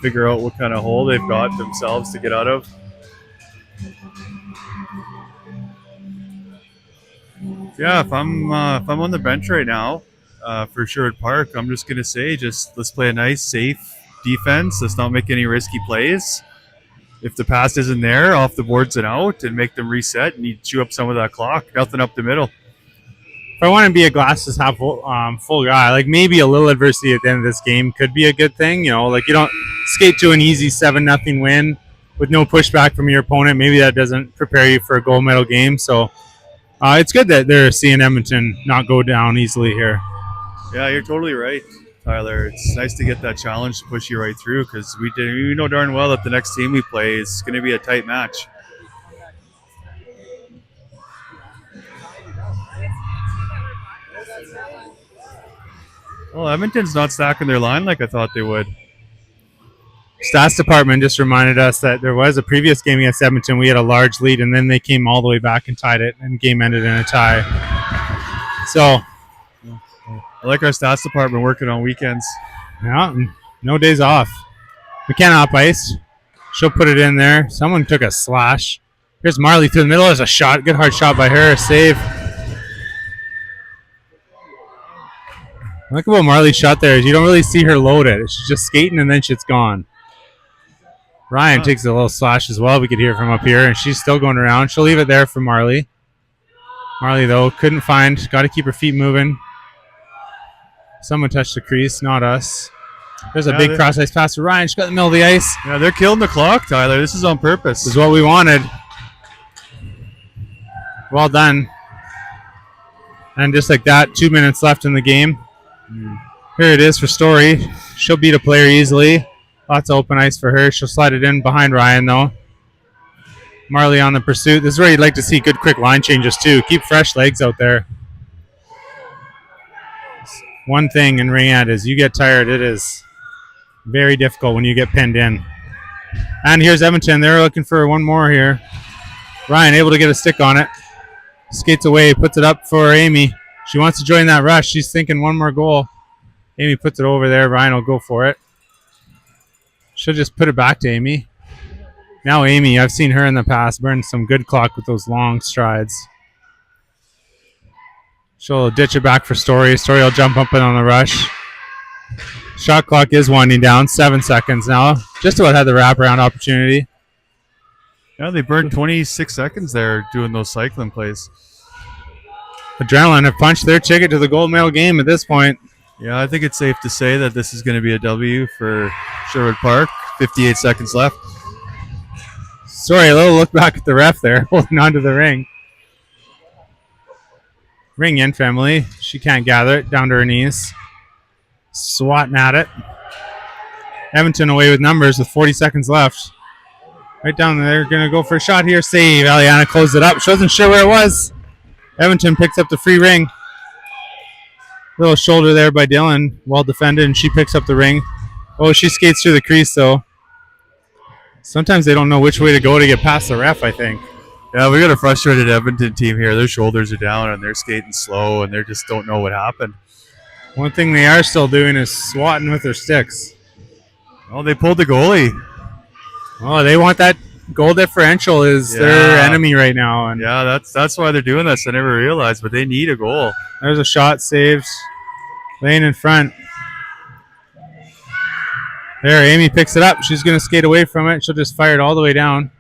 figure out what kind of hole they've got themselves to get out of. Yeah, if I'm on the bench right now for Sherwood Park, I'm just going to say let's play a nice, safe defense. Let's not make any risky plays. if the pass isn't there, off the boards and out, and make them reset, and you chew up some of that clock. Nothing up the middle.
If I want to be a glasses half full guy, like maybe a little adversity at the end of this game could be a good thing. You know, like you don't skate to an easy 7-0 win with no pushback from your opponent. Maybe that doesn't prepare you for a gold medal game. So it's good that they're seeing Edmonton not go down easily here.
Yeah, you're totally right, Tyler. It's nice to get that challenge to push you right through, because we know darn well that the next team we play is going to be a tight match. Well, Edmonton's not stacking their line like I thought they would.
Stats department just reminded us that there was a previous game against Edmonton. We had a large lead, and then they came all the way back and tied it, and the game ended in a tie. So
I like our stats department working on weekends.
yeah, no days off. McKenna up ice. She'll put it in there. Someone took a slash. Here's Marley through the middle as a shot. Good hard shot by her. Save. I like about Marley's shot there is you don't really see her load it. She's just skating and then shit's gone. Ryan takes a little slash as well. We could hear from up here, and she's still going around. She'll leave it there for Marley. Marley, though, couldn't find. Got to keep her feet moving. Someone touched the crease, not us. There's a big cross-ice pass to Ryan. She's got in the middle of the ice.
Yeah, they're killing the clock, Tyler. This is on purpose.
This is what we wanted. Well done. And just like that, 2 minutes left in the game. Here it is for Story. She'll beat a player easily. Lots of open ice for her. She'll slide it in behind Ryan, though. Marley on the pursuit. This is where you'd like to see good, quick line changes, too. Keep fresh legs out there. One thing in ring ed is you get tired. It is very difficult when you get pinned in. And here's Edmonton. They're looking for one more here. Ryan able to get a stick on it. Skates away, puts it up for Amy. She wants to join that rush. She's thinking one more goal. Amy puts it over there. Ryan will go for it. She'll just put it back to Amy. Now Amy, I've seen her in the past burn some good clock with those long strides. She'll ditch it back for Story. Story will jump up in on the rush. Shot clock is winding down. 7 seconds now. Just about had the wraparound opportunity.
Yeah, they burned 26 seconds there doing those cycling plays.
Adrenaline have punched their ticket to the gold medal game at this point.
Yeah, I think it's safe to say that this is going to be a W for Sherwood Park. 58 seconds left.
Sorry, a little look back at the ref there, holding onto the ring. Ring in, family. She can't gather it. Down to her knees. Swatting at it. Edmonton away with numbers with 40 seconds left. Right down there. Going to go for a shot here. Save. Aliana closed it up. She wasn't sure where it was. Edmonton picks up the free ring. Little shoulder there by Dylan. Well defended, and she picks up the ring. Oh, she skates through the crease, though. Sometimes they don't know which way to go to get past the ref, I think.
Yeah, we got a frustrated Edmonton team here. Their shoulders are down, and they're skating slow, and they just don't know what happened.
One thing they are still doing is swatting with their sticks.
Oh, they pulled the goalie.
Oh, they want that goal differential is their enemy right now. And
yeah, that's why they're doing this. I never realized, but they need a goal.
There's a shot saved. Lane in front. There, Amy picks it up. She's going to skate away from it. She'll just fire it all the way down.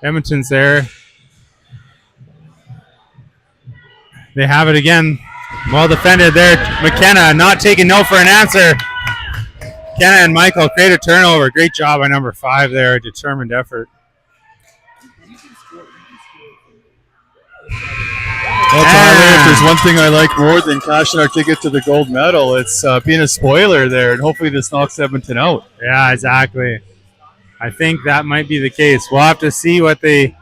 Edmonton's there. They have it again. Well defended there. McKenna not taking no for an answer. McKenna and Michael create a turnover. Great job by number 5 there. Determined effort.
Well, Tyler, if there's one thing I like more than cashing our ticket to the gold medal, it's being a spoiler there, and hopefully this knocks Edmonton out.
Yeah, exactly. I think that might be the case. We'll have to see what the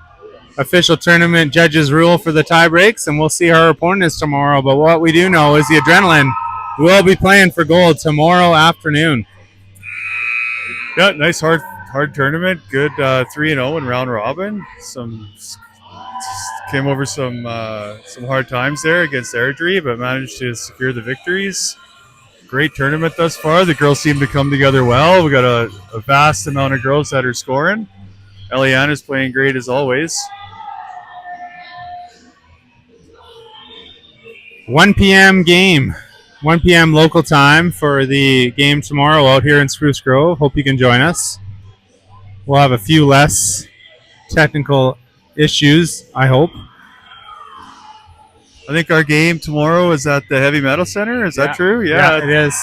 official tournament judges rule for the tie breaks, and we'll see how our opponent is tomorrow. But what we do know is the Adrenaline will be playing for gold tomorrow afternoon.
Yeah, nice hard tournament. Good 3-0 in round robin. Came over some hard times there against Airdrie, but managed to secure the victories. Great tournament thus far. The girls seem to come together well. We got a vast amount of girls that are scoring. Eliana's playing great as always.
1 p.m. game. 1 p.m. local time for the game tomorrow out here in Spruce Grove. Hope you can join us. we'll have a few less technical issues, I hope.
I think our game tomorrow is at the Heavy Metal Center. Is that true?
Yeah, it is.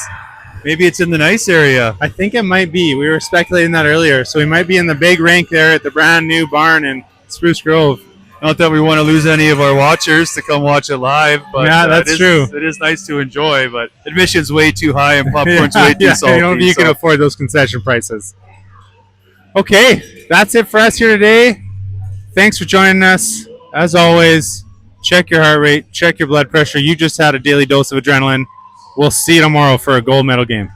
Maybe it's in the nice area.
I think it might be. We were speculating that earlier. So we might be in the big rink there at the brand new barn in Spruce Grove.
Not that we want to lose any of our watchers to come watch it live, but
yeah, that's true.
It is nice to enjoy, but admission's way too high and popcorn's way too salty.
I don't think you can afford those concession prices. Okay, that's it for us here today. Thanks for joining us. As always, check your heart rate, check your blood pressure. You just had a daily dose of adrenaline. We'll see you tomorrow for a gold medal game.